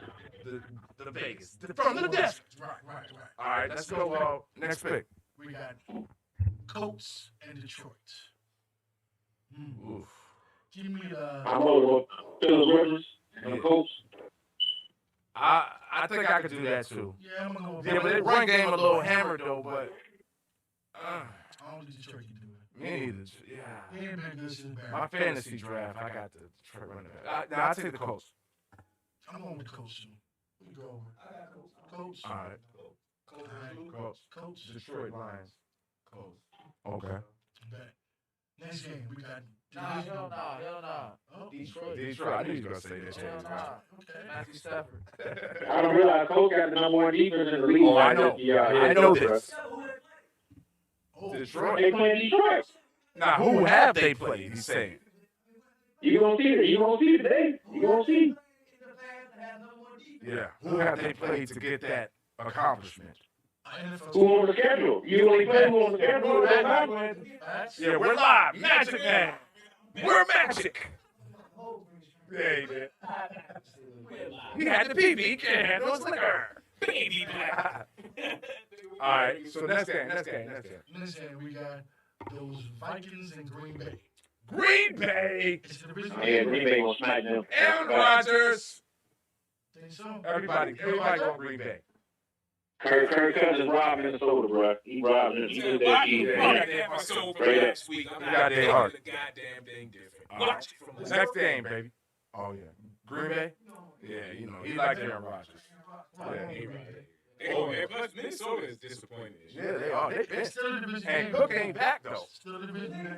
the Vegas. From the desk. Right. All right, let's go. Next pick. We got Colts and Detroit. Oof. Give me I'm over Philip Rivers and the Colts. I think I could do that too. Yeah, I'm gonna go with Yeah, but they run game a little hammered though, but I don't think Detroit can do it. me neither. They Yeah. ain't been good since Barry. My fantasy draft, I got the Detroit running back. I'll take the Colts. I'm going with the Colts too. We go over. I got Coach. Colts. All right. Colts. Colts. Detroit Lions. Colts. Okay. Bet. Next game, we got. Hell nah. Oh, Detroit. I knew you were gonna say that. Hell nah. okay. Matthew Stafford. I don't realize Colts got the number one defense in the league. Oh, I know. I know this. Oh, Detroit. They playing Detroit. Now, who have they played? He's saying. You gonna see it. You gonna see it today. You gonna see. Yeah. Who have they played to get that accomplishment? Who on the schedule? You only play who on the schedule. Yeah, we're live. Magic Man. We're Magic. Yeah, he did. He had the PB. He can't handle his liquor. Baby black. All right. So next game. Next game, we got those Vikings and Green Bay. Green Bay. It's the division. Yeah, Green Bay gonna smack them. Aaron Rodgers. Think so? Everybody going Green Bay. Kirk Cousins robbed Minnesota, bro. He robbed them. He did that. He did that. Last week, I'm not Goddamn doing hard. the goddamn thing different. All right. Watch it from the Next game, baby. Oh yeah. Green Bay. Yeah, you know he likes Aaron Rodgers. Yeah, He right. Oh man, plus Minnesota is disappointed. yeah, they are. They been. Still a division And game. Cook ain't back though. Still a division game.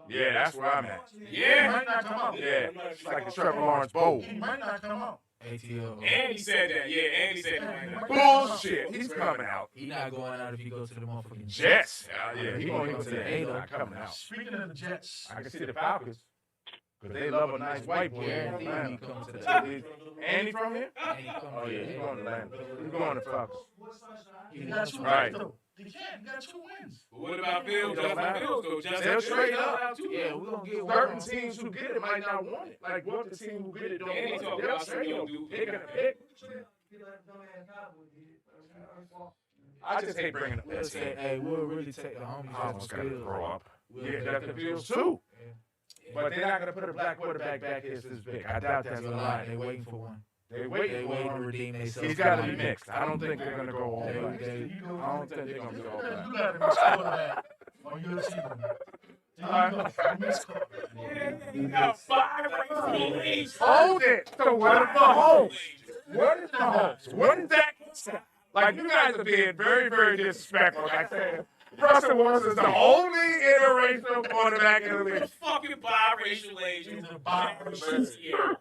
Yeah, that's where I'm at. He Yeah. might not come out. Yeah, it's like the Trevor Lawrence Bowl. He might not come out. ATL. And he said that. Yeah, and he said that. Bullshit. He's coming out. He not going out if he goes to the motherfucking Jets. Yeah, he gonna go to the Ain't A. no Not coming out. Speaking of the Jets, I can see the Falcons. Because they love a nice white boy. Guarantee he Man. comes to the And he from here? And he comes Oh to yeah, the he's going to Atlanta. He's going to Falcons. he got two Right. wins though. He can't. He got 2 wins. But what about Fields? It don't Justin matter. Fields, though. Justin They'll Fields trade is up. out too. Yeah, we're gonna get Certain teams who get it might not want it. Like what the team who get it don't And he want talking it. They'll about trade some them. dude. They're gonna pick. I just hate bringing up They'll that say, team. hey, we'll really take the homies I almost Justin gotta Fields. grow up. We'll Yeah, take Justin them. Fields too. But they're not gonna put a black quarterback back here this big. I doubt that's That's a gonna lie. lie. They waiting for one. They They waiting. waiting to redeem themselves. He's got to be mixed. I don't think they're gonna go all They- black. they- I don't think they're gonna go all black. You got a mixed quarterback on your team. You got 5 races. Hold it. So what is Mahomes? What is Mahomes? What is that? Like you guys are being very, very disrespectful. Like saying Russell Wilson is the only interracial quarterback in the league. Fucking biracial Asian. He's a biracial. Yeah.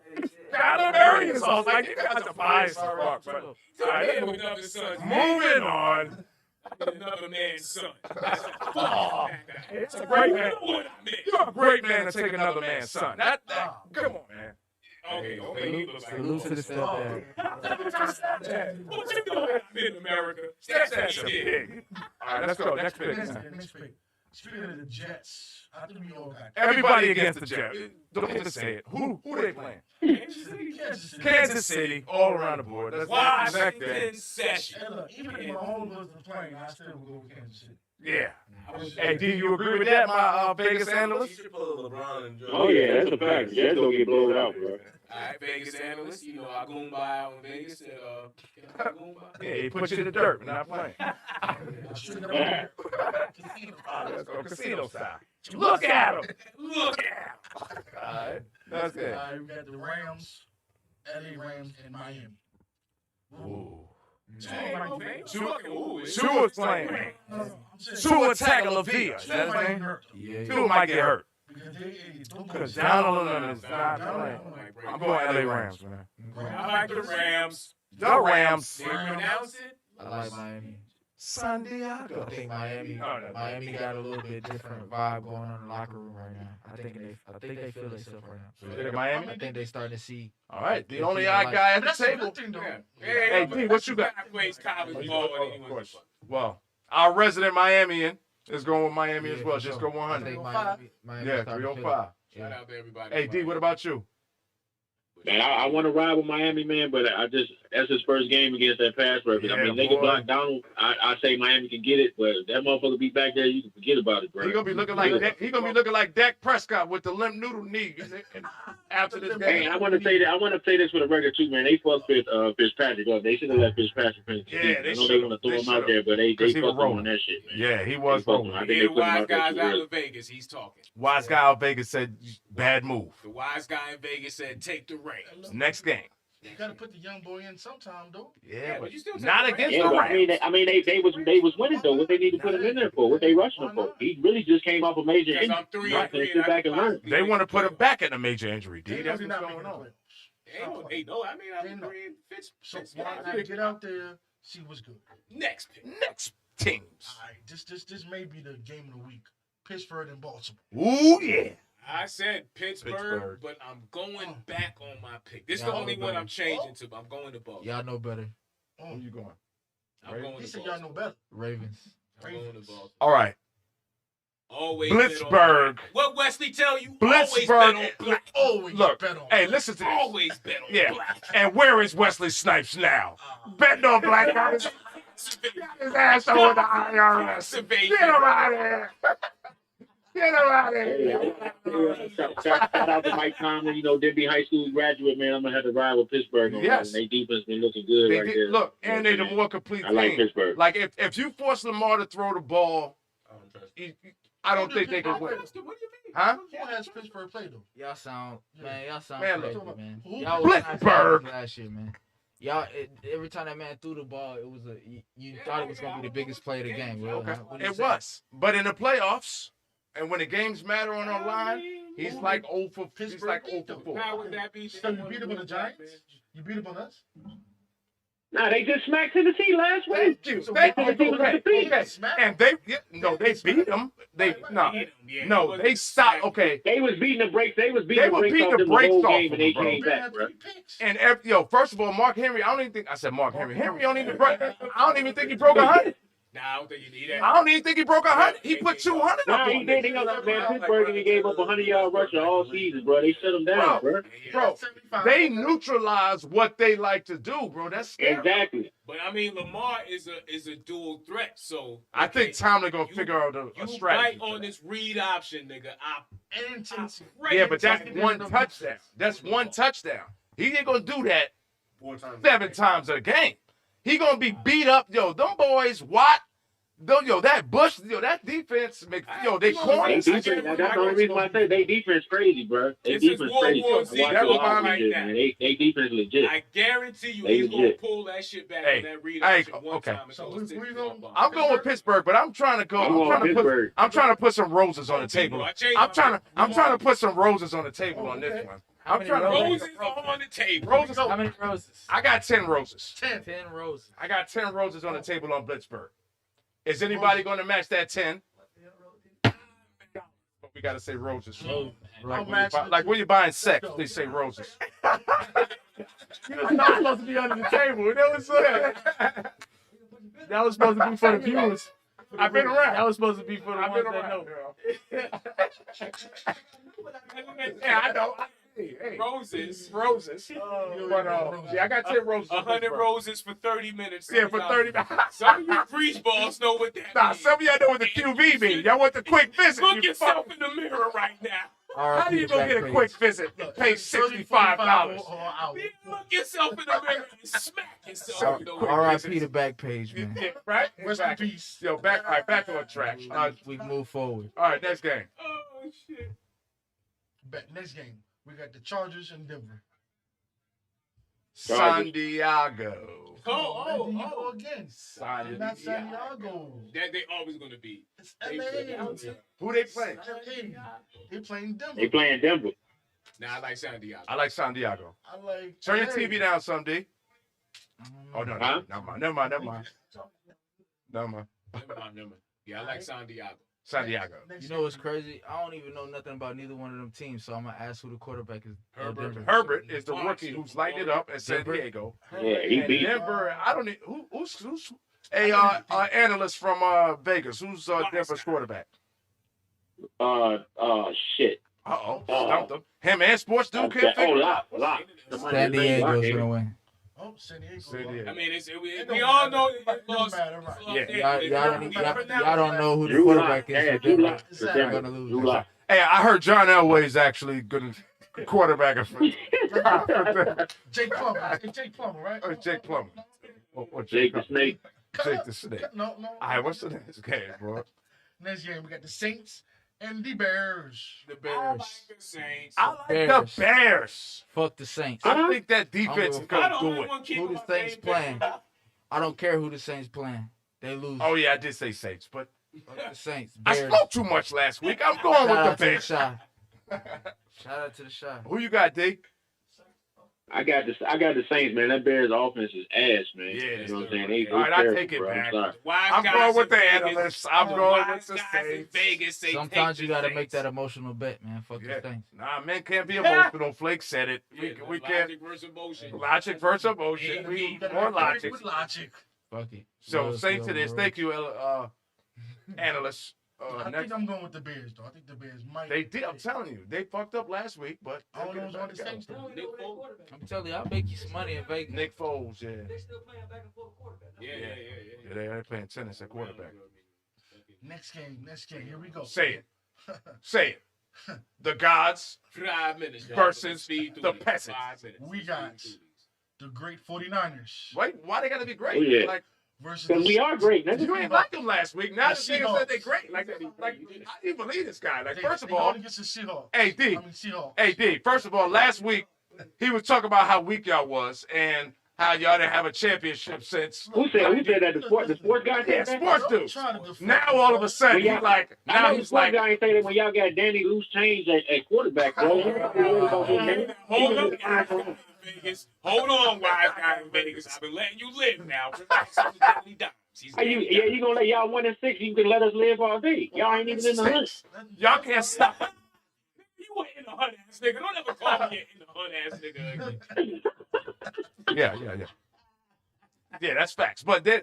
Kyler Murray is also like you guys are biased as fuck. But all Yeah, right, with another son. moving on. Another man's son. It's a great man. What I meant. You're a great man to take another man's son. That come on, man. Okay, he looks like Salute to the stepdad. What you doing in America? That's That's a what he did. pig. All right, let's go. Next pick. Next pick. Speaking of the Jets, I think we all got Everybody against the Jets. Don't even say it. Who they playing? Kansas City. Kansas City, all around the board. That's next Washington day. session. Hey, look, even if Mahomes wasn't playing, I still would go with Kansas City. Yeah. Hey, do you agree with that, my Vegas analyst? Oh yeah, that's a fact. Jets don't get blown out, bro. All right, Vegas analyst. You know, I goon by out in Vegas. Yeah, he put you in the dirt. We're not playing. Let's go casino style. Look at him. Look at him. All right. That's good. All right, we got the Rams, LA Rams, and Miami. Ooh. Ooh, Tua's playing. Tua Tagovailoa. That's his name. Tua might get hurt. Because Donald is not playing. I'm going LA Rams, man. I like the Rams. The Rams. They pronounce it. I like Miami. San Diego. I think Miami got a little bit different vibe going on in the locker room right now. I think they feel themselves right now. You think Miami? I think they starting to see. All right, the only odd guy at the table. Hey, D, what you got? Plays college ball. Of course. Well, our resident Miamian is going with Miami as well. Just go I 100. think Miami Yeah, starting to feel it. 305. Shout out to everybody. Hey, D, what about you? Man, I want to ride with Miami, man, but that's his first game against that pass rush. I mean, they can block Donald. I say Miami can get it, but that motherfucker be back there, you can forget about it, bro. He gonna be looking like Dak Prescott with the limp noodle knee after this game. Hey, I want to say that. I want to say this for the record too, man. They fucked Fitzpatrick up. They should have let Fitzpatrick finish. Yeah, I know they want to throw him out there, but they fucked him on that shit, man. Yeah, he was rolling. I think Yeah, they the put him wise out there guys too out early. of Vegas. He's talking. Wise guy out of Vegas said, bad move. The wise guy in Vegas said, take the Rams. Next game. You gotta put the young boy in sometime, though. Yeah, but you still not against Yeah, the but Rams. I mean, they was winning though. What they need to put him in there for? What they rushing him for? He really just came off a major Because injury. I'm 3 Right, and 3 sit back and learn. They want to put him back in a major injury, D. That's They're what's not going making the on. playoffs. They know. I mean, I'm They know. agreeing. Fitz. So why not get out there, see what's good? Next pick. Next teams. All right, this may be the game of the week. Pittsburgh and Baltimore. Ooh, yeah. I said Pittsburgh, but I'm going back on my pick. This is the Y'all only know one better. I'm changing to. I'm going to Baltimore. Y'all know better. Who you going? I'm going He to said y'all know better. Ravens. I'm going to Baltimore. All right. Always bet on Blitzburg. black. What Wesley tell you? Always bet Blitzburg. on black. Always Look, bet on. hey, listen to this. Always bet on Yeah. black. And where is Wesley Snipes now? Betting on black guys. Got his ass over the IRS. Get him out of here. Get him out of here. Shout out to Mike Tomlin, Denby High School graduate, man. I'm gonna have to ride with Pittsburgh on Yes. that. They defense been looking good They right did- there. look, and they the more complete I like team. Pittsburgh. Like if you force Lamar to throw the ball, I don't think they can win. What do you mean? Huh? Who has Pittsburgh play though? Y'all sound Man, crazy, look. man. Who? Y'all was Blitzburg. not last year, man. Y'all, every time that man threw the ball, it was you thought it was gonna be the biggest play of the game. Well, Okay. what do you It say? was. But in the playoffs, and when the games matter on our line, he's like 0 for 4. How would that be? So you beat him on the Giants? You beat him on us? Nah, they just smacked Tennessee last week. Thank you. Thank you. Okay. And they beat them. They stopped. Okay. They was beating the brakes. They was They beating were the brakes beating off the them the brakes whole off game, of and they them, bro. came back, bro. And first of all, Mark Henry, I don't even think I said Mark Henry. Henry don't even break. I don't even think he broke 100. Nah, I don't think you need that. I don't even think he broke 100. He put 200 up Nah, on he did. They got man. Pittsburgh and he gave up 100-yard rusher all season, bro. They shut him down, bro. Bro, they neutralize what they like to do, bro. That's scary. Exactly. But I mean, Lamar is a dual threat. So I think Tomlin gonna figure out a you strategy. bite on this read option, nigga. And Tennessee. Yeah, but that's one touchdown. That's one touchdown. He ain't gonna do that 7 times a game. He gonna be beat up. Yo, them boys, Watt, that Bush, that defense, they They corners. defense, that's the only reason why I say they defense crazy, bro. They This is defense World crazy. War I Z watch That's a lot why of like shit, that. man. They defense legit. I guarantee you, They he's gonna legit. pull that shit back Hey, on that read hey, option one okay. time. and So throw a stick we to gonna- the ball. I'm going with Pittsburgh, but I'm trying to go. I'm going Pittsburgh. I'm trying to put some roses on the table. I changed I'm my trying mind. to put some roses on the table on this one. I'm many trying to Roses on the table. Roses. How many roses? I got 10 roses. 10. 10 roses. I got 10 roses on the table on Blitzburg. Is anybody going to match that 10? We got to say roses. Like when you're buying sex, they say roses. You was not supposed to be under the table. That was supposed to be for the viewers. I've been around. That was supposed to be for the I've ones been that around. know. Yeah, I know. Hey. Roses. Roses. But yeah, I got 10 roses. 100 roses for 30 minutes. Yeah, for 30 minutes. Some of you breeze balls know what that means. Some of y'all know what the QV means. Y'all want the quick visit. Look yourself in the mirror right now. How do you go get a quick visit? Pay $65. Look yourself in the mirror and smack yourself. R.I.P. the back page, man. Yeah, right? Rest in peace. Yo, back on track. We can move forward. All right, next game. Oh, shit. Next game, we got the Chargers in Denver. San Diego. Oh, again. San Not San Diego. That they always gonna be. It's LA. Who they playing? They playing Denver. They playing Denver. Nah, I like San Diego. I like San Diego. I like. Turn your LA. TV down some, D. Oh, no. Huh? Never mind. Yeah, I like San Diego. San Diego. You know what's crazy? I don't even know nothing about neither one of them teams, so I'm gonna ask who the quarterback is. Herbert is the rookie who's lighting it up at San Diego. Yeah, he And beat Denver. I don't need who's a analyst from Vegas. Who's Denver's quarterback? Shit. Stumped him. Him and Sports Dude can't figure it out. San Diego's gonna win. Oh, San Diego. I mean, we all know it lost. Yeah. Y'all don't know who the quarterback is. So Denver. They're gonna lose. Hey, I heard John Elway's actually good quarterback. Jake Plummer. It's Jake Plummer, right? Oh, Jake Plummer. Jake the Snake. Jake the Snake. No. All right, what's the next game, bro? Next game, we got the Saints and the Bears. The Bears. The Saints. I like the Bears. Fuck the Saints. I think that defense is going to do it. Who the Saints playing? I don't care who the Saints playing. They lose. Oh, yeah, I did say Saints, but Fuck the Saints. I Bears. spoke too much last week. I'm going with the Bears. Shout out to the Shy. Who you got, D? I got the Saints, man. That Bears offense is ass, man. Yeah, you know what I'm saying? all right, I take it back. I'm going with the analysts. I'm going with the Saints. Vegas say Sometimes you got to make that emotional bet, man. Fuck the Saints. Nah, men can't be emotional. Flake said it. We can't. Logic versus emotion. Logic versus emotion. We need more logic. With logic. Fuck it. So, Saints it is. Thank you, analysts. I think I'm going with the Bears, though. I think the Bears might. They did. I'm telling you, they fucked up last week, but I don't know who's on the Saints, though. I'm telling you, I'll make you some money in Vegas. Nick Foles, yeah. They still playing back and forth quarterback. Yeah. They're playing tennis at quarterback. Next game. Here we go. Say it. The gods 5 minutes versus the peasants. We got the great 49ers. Why they gotta be great? Oh, yeah. Like, versus Because we are great. you ain't like them last week. Now the The niggas said they Seahawks. great. Like, how do you believe this guy? Like, first of they all, going against the Seahawks. Seahawks. Seahawks. D. First of all, last week he was talking about how weak y'all was and how y'all didn't have a championship since. Who said that? The sports guy Yeah, said that? sports dude. Trying to defend Now all of a sudden he's like, I now know the he's sports like, guy ain't say that when y'all got Danny loose change at quarterback, bro. Hold up, guys in Vegas. Hold on, wise guy in Vegas. I've been letting you live now. You gonna let y'all 1-6? You can let us live all day. Y'all ain't even in the hunt. y'all can't stop. You were in the hood ass nigga. Don't ever call me in the hood ass nigga again. Yeah, that's facts. But then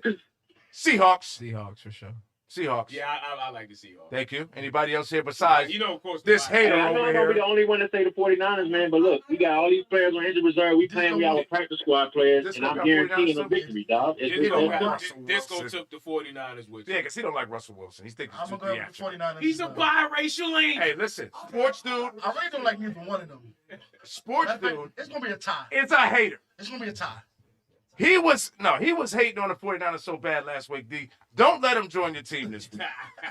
Seahawks. Seahawks for sure. Seahawks. Yeah, I like the Seahawks. Thank you. Anybody else here besides of course, this hater I know over I'm gonna be here? the only one to say the 49ers, man. But look, we got all these players on injured reserve. We playing with our practice squad players, and I'm guaranteeing a victory, dog. Disco took the 49ers with you. Yeah, because he don't like Russell Wilson. He's thinking I'm too going to go with the theatrical. 49ers. He's a biracial angel. Hey, listen, sports dude. I really don't like neither one of them. Sports dude. It's going to be a tie. It's a hater. It's going to be a tie. He was hating on the 49ers so bad last week, D. Don't let him join your team this week.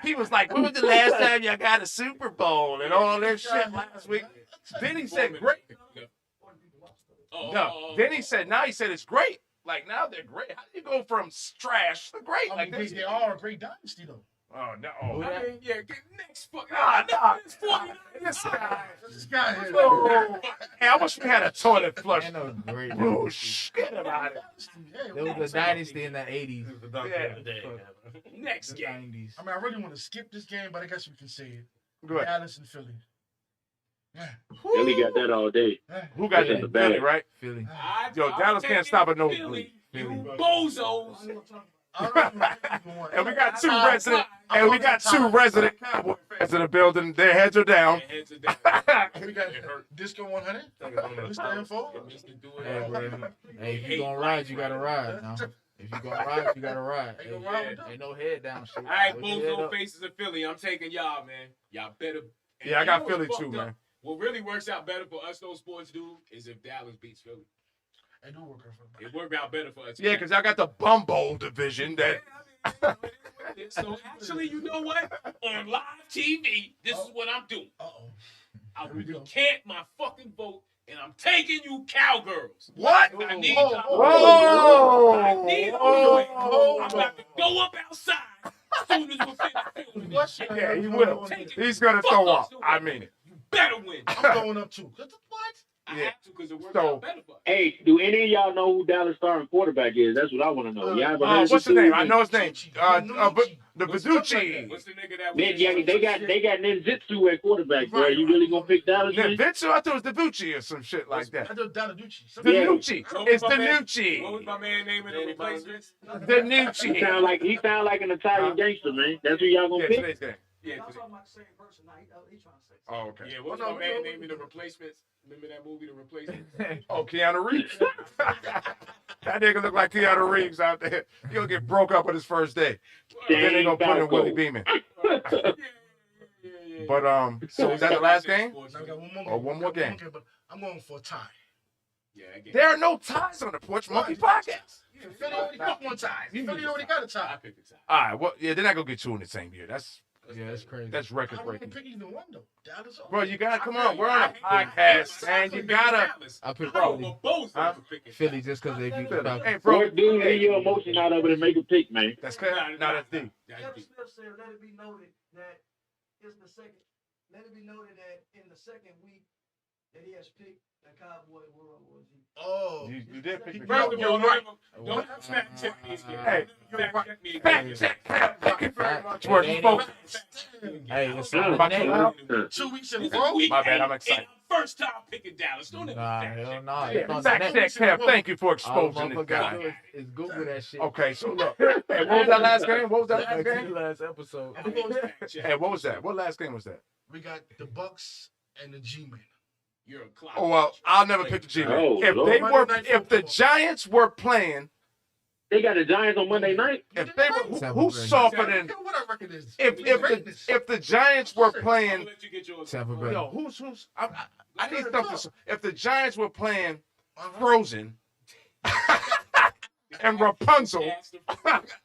He was like, when was the last time y'all got a Super Bowl and all that shit last week? Then he said, great. No. Then he said, it's great. Like, now they're great. How do you go from trash to great? I Like mean, this? they are a great dynasty, though. Oh, no. I mean, yeah, next fucking. This guy. This guy here. Oh. Hey, I wish we had a toilet flush. Ain't no great. Oh, shit about it. There was a dynasty in the 80s. Next game. 90s. I mean, I really want to skip this game, but I guess we can say it. Go ahead. Dallas and Philly. Philly got that all day. Who got That's that? the bag. Philly, right? Philly. Yo, Dallas can't stop a nosebleed. You bozos. And we got two resident Cowboy fans in the building. Their heads are down. We got DISCO100. Mr. Info. Hey, bro. Hey, if you gonna ride, you gotta ride. Now. If you gonna ride, you gotta ride. Ain't no head down shit. All right, Bozo Faces of Philly. I'm taking y'all, man. Y'all better. Yeah, I got Philly too, man. What really works out better for us, those sports dude, is if Dallas beats Philly. It do work out for It worked out better for us. Yeah, because y'all got the Bumbo division that. So actually, you know what? On live TV, this is what I'm doing. I will recant my fucking vote, and I'm taking you Cowgirls. What? I need Whoa! I need I'm about to go up outside as soon as we're finished. Yeah, he will. He's gonna throw up. I mean it. You better win. I'm going up too. What? I have to because it works out better for us. Hey, do any of y'all know who Dallas starting quarterback is? That's what I want to know. What's his name? I know his name. The Baducci. What's the nigga that they got Ninjutsu at quarterback, bro. You really gonna pick Dallas? Ninjutsu? I thought it was Davucci or some shit like that. I thought Danucci. Danucci. It's Danucci. What was my man name in the replacements? Danucci. He sound like an Italian gangster, man. That's who y'all gonna pick? Yeah, I'm talking about the same person. Now he trying to say. Oh, okay. Yeah, what's my man name in the replacements? Remember that movie, The Replacements? Oh, Keanu Reeves. That nigga look like Keanu Reeves out there. He'll get broke up on his first day. Then they gonna put in Willie Beeman. But so is that the last game? Or one more game? But I'm going for a tie. Yeah, I get There are no ties on the Porch Monkey podcast. Philly already got one tie. Philly already got a tie. I picked the tie. All right, well, yeah, they're not gonna get two in the same year. That's crazy. That's record I wouldn't breaking. pick either one though. Dallas. Bro, you gotta come on. We're on a podcast, man. You gotta. I pick Bro, both Philly just because they beat the Falcons. Hey, bro, Dude, get your emotion out of it and make a pick, man. That's good. Not a thing. Kevin Smith said, "Let it be noted that it's the second. Let it be noted that in the second week that he has picked the Cowboy World War Z." Oh, you did pick the First of all, Cowboys. don't fact check me again. Hey, Fact check me fact again. check. Thank you very much. Word spoken. Hey, it's My 2 weeks in a row. bad, I'm excited. First time picking Dallas. Don't ever Nah, fact hell check. nah. Yeah, fact check, Kev. Thank you for All exposing this motherfucker guy. do is Google that shit. Okay, so look. Hey, what was that last game? What was that last game? Last episode. Hey, what was that? What last game was that? We got the Bucks and the G-Men. You're a clown. Oh well, I'll never pick the G-Men. Oh, If the Giants were playing, They got the Giants on Monday night. if they were, who's softer than? What our record is? If the Giants were I'll playing, let you get yours. Tampa Bay. yo, who's? I need something. If the Giants were playing Frozen and Rapunzel,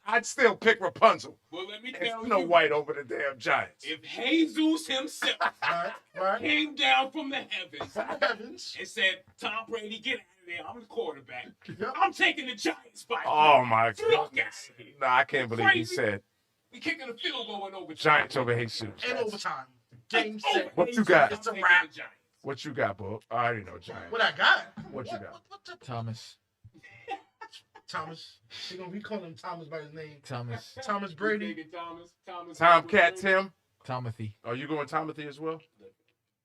I'd still pick Rapunzel. Well, let me And tell Snow you, White over the damn Giants. if Jesus himself Right. came down from the heavens Evans. and said, "Tom Brady, get out of there. I'm the quarterback. Yep. I'm taking the Giants by Oh my Fuck out goodness! of here. No, I can't believe he Crazy. said We kicking a field goal in overtime. Giants over Jesus. And overtime. Game Oh, set. What you got? It's a I'm wrap. taking the Giants. What you got, Bo? I already know Giants. What I got? What you got? What the Thomas. Thomas. We call him Thomas by his name. Thomas. Thomas You Brady. taking Thomas. Tomcat Tim. Timothy. Are you going Timothy as well?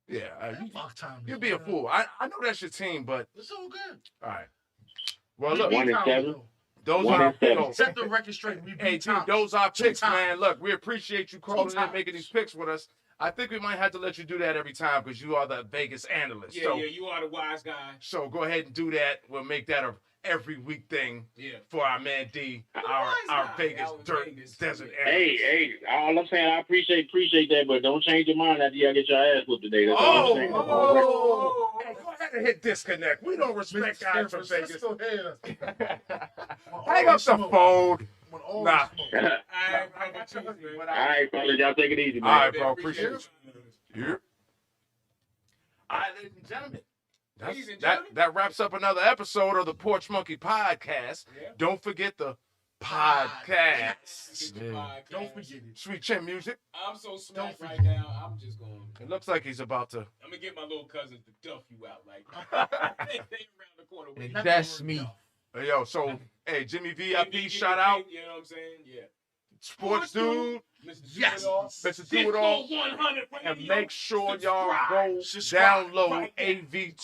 Yeah. Fuck Thomas. You'd be a fool. I know that's your team, but It's all good. all right. Well, look, One and Thomas, seven. though. those One are and seven. yo, Set the record straight. We hey, beat T, Thomas. those are Two picks, times. man. Look, we appreciate you calling in, times. making these picks with us. I think we might have to let you do that every time because you are the Vegas analyst. Yeah, so, yeah, you are the wise guy. so go ahead and do that. We'll make that a every week thing Yeah. for our man D, our guy. Vegas Out in dirt Vegas. desert Hey, analyst. all I'm saying, I appreciate that, but don't change your mind after y'all get your ass whooped today. That's all I'm saying. Hey, go ahead and hit disconnect. We don't respect guys from Vegas. Francisco here. Hang up the phone. When all Nah. smoke. All right, how about you, man? All right, fellas, y'all take it easy, man. All right, bro. Appreciate it. Yeah. All right, ladies and gentlemen. Ladies and gentlemen. That wraps up another episode of the Porch Monkey Podcast. Yeah. Don't forget the podcast. Don't forget it. Sweet Chin Music. I'm so smacked right now. I'm just going. It looks like he's about to. I'm gonna get my little cousins to duff you out like they around the corner with And you. that's me. Hey, yo, so hey, Jimmy VIP, Give shout me a out. ping, you know what I'm saying? Yeah. Sports Dude. Mr. Yes. Do-It-All. Mr. Do It All. DISCO100 And Radio. make sure y'all Subscribe. go Subscribe download right there. AV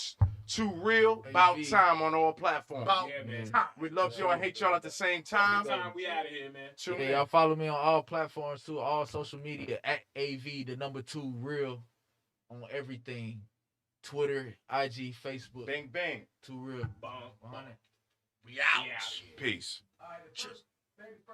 Too Real, About AV. Time on all platforms. About Yeah, man. time. We love y'all and hate y'all at the same time. Time we out of here, man. Tune Yeah, in. y'all follow me on all platforms too, all social media at AV, the number 2 Real on everything. Twitter, IG, Facebook. Bang, bang. 2 Real. Bomb. 100. We out. Yeah. Peace. All right, the first, maybe first.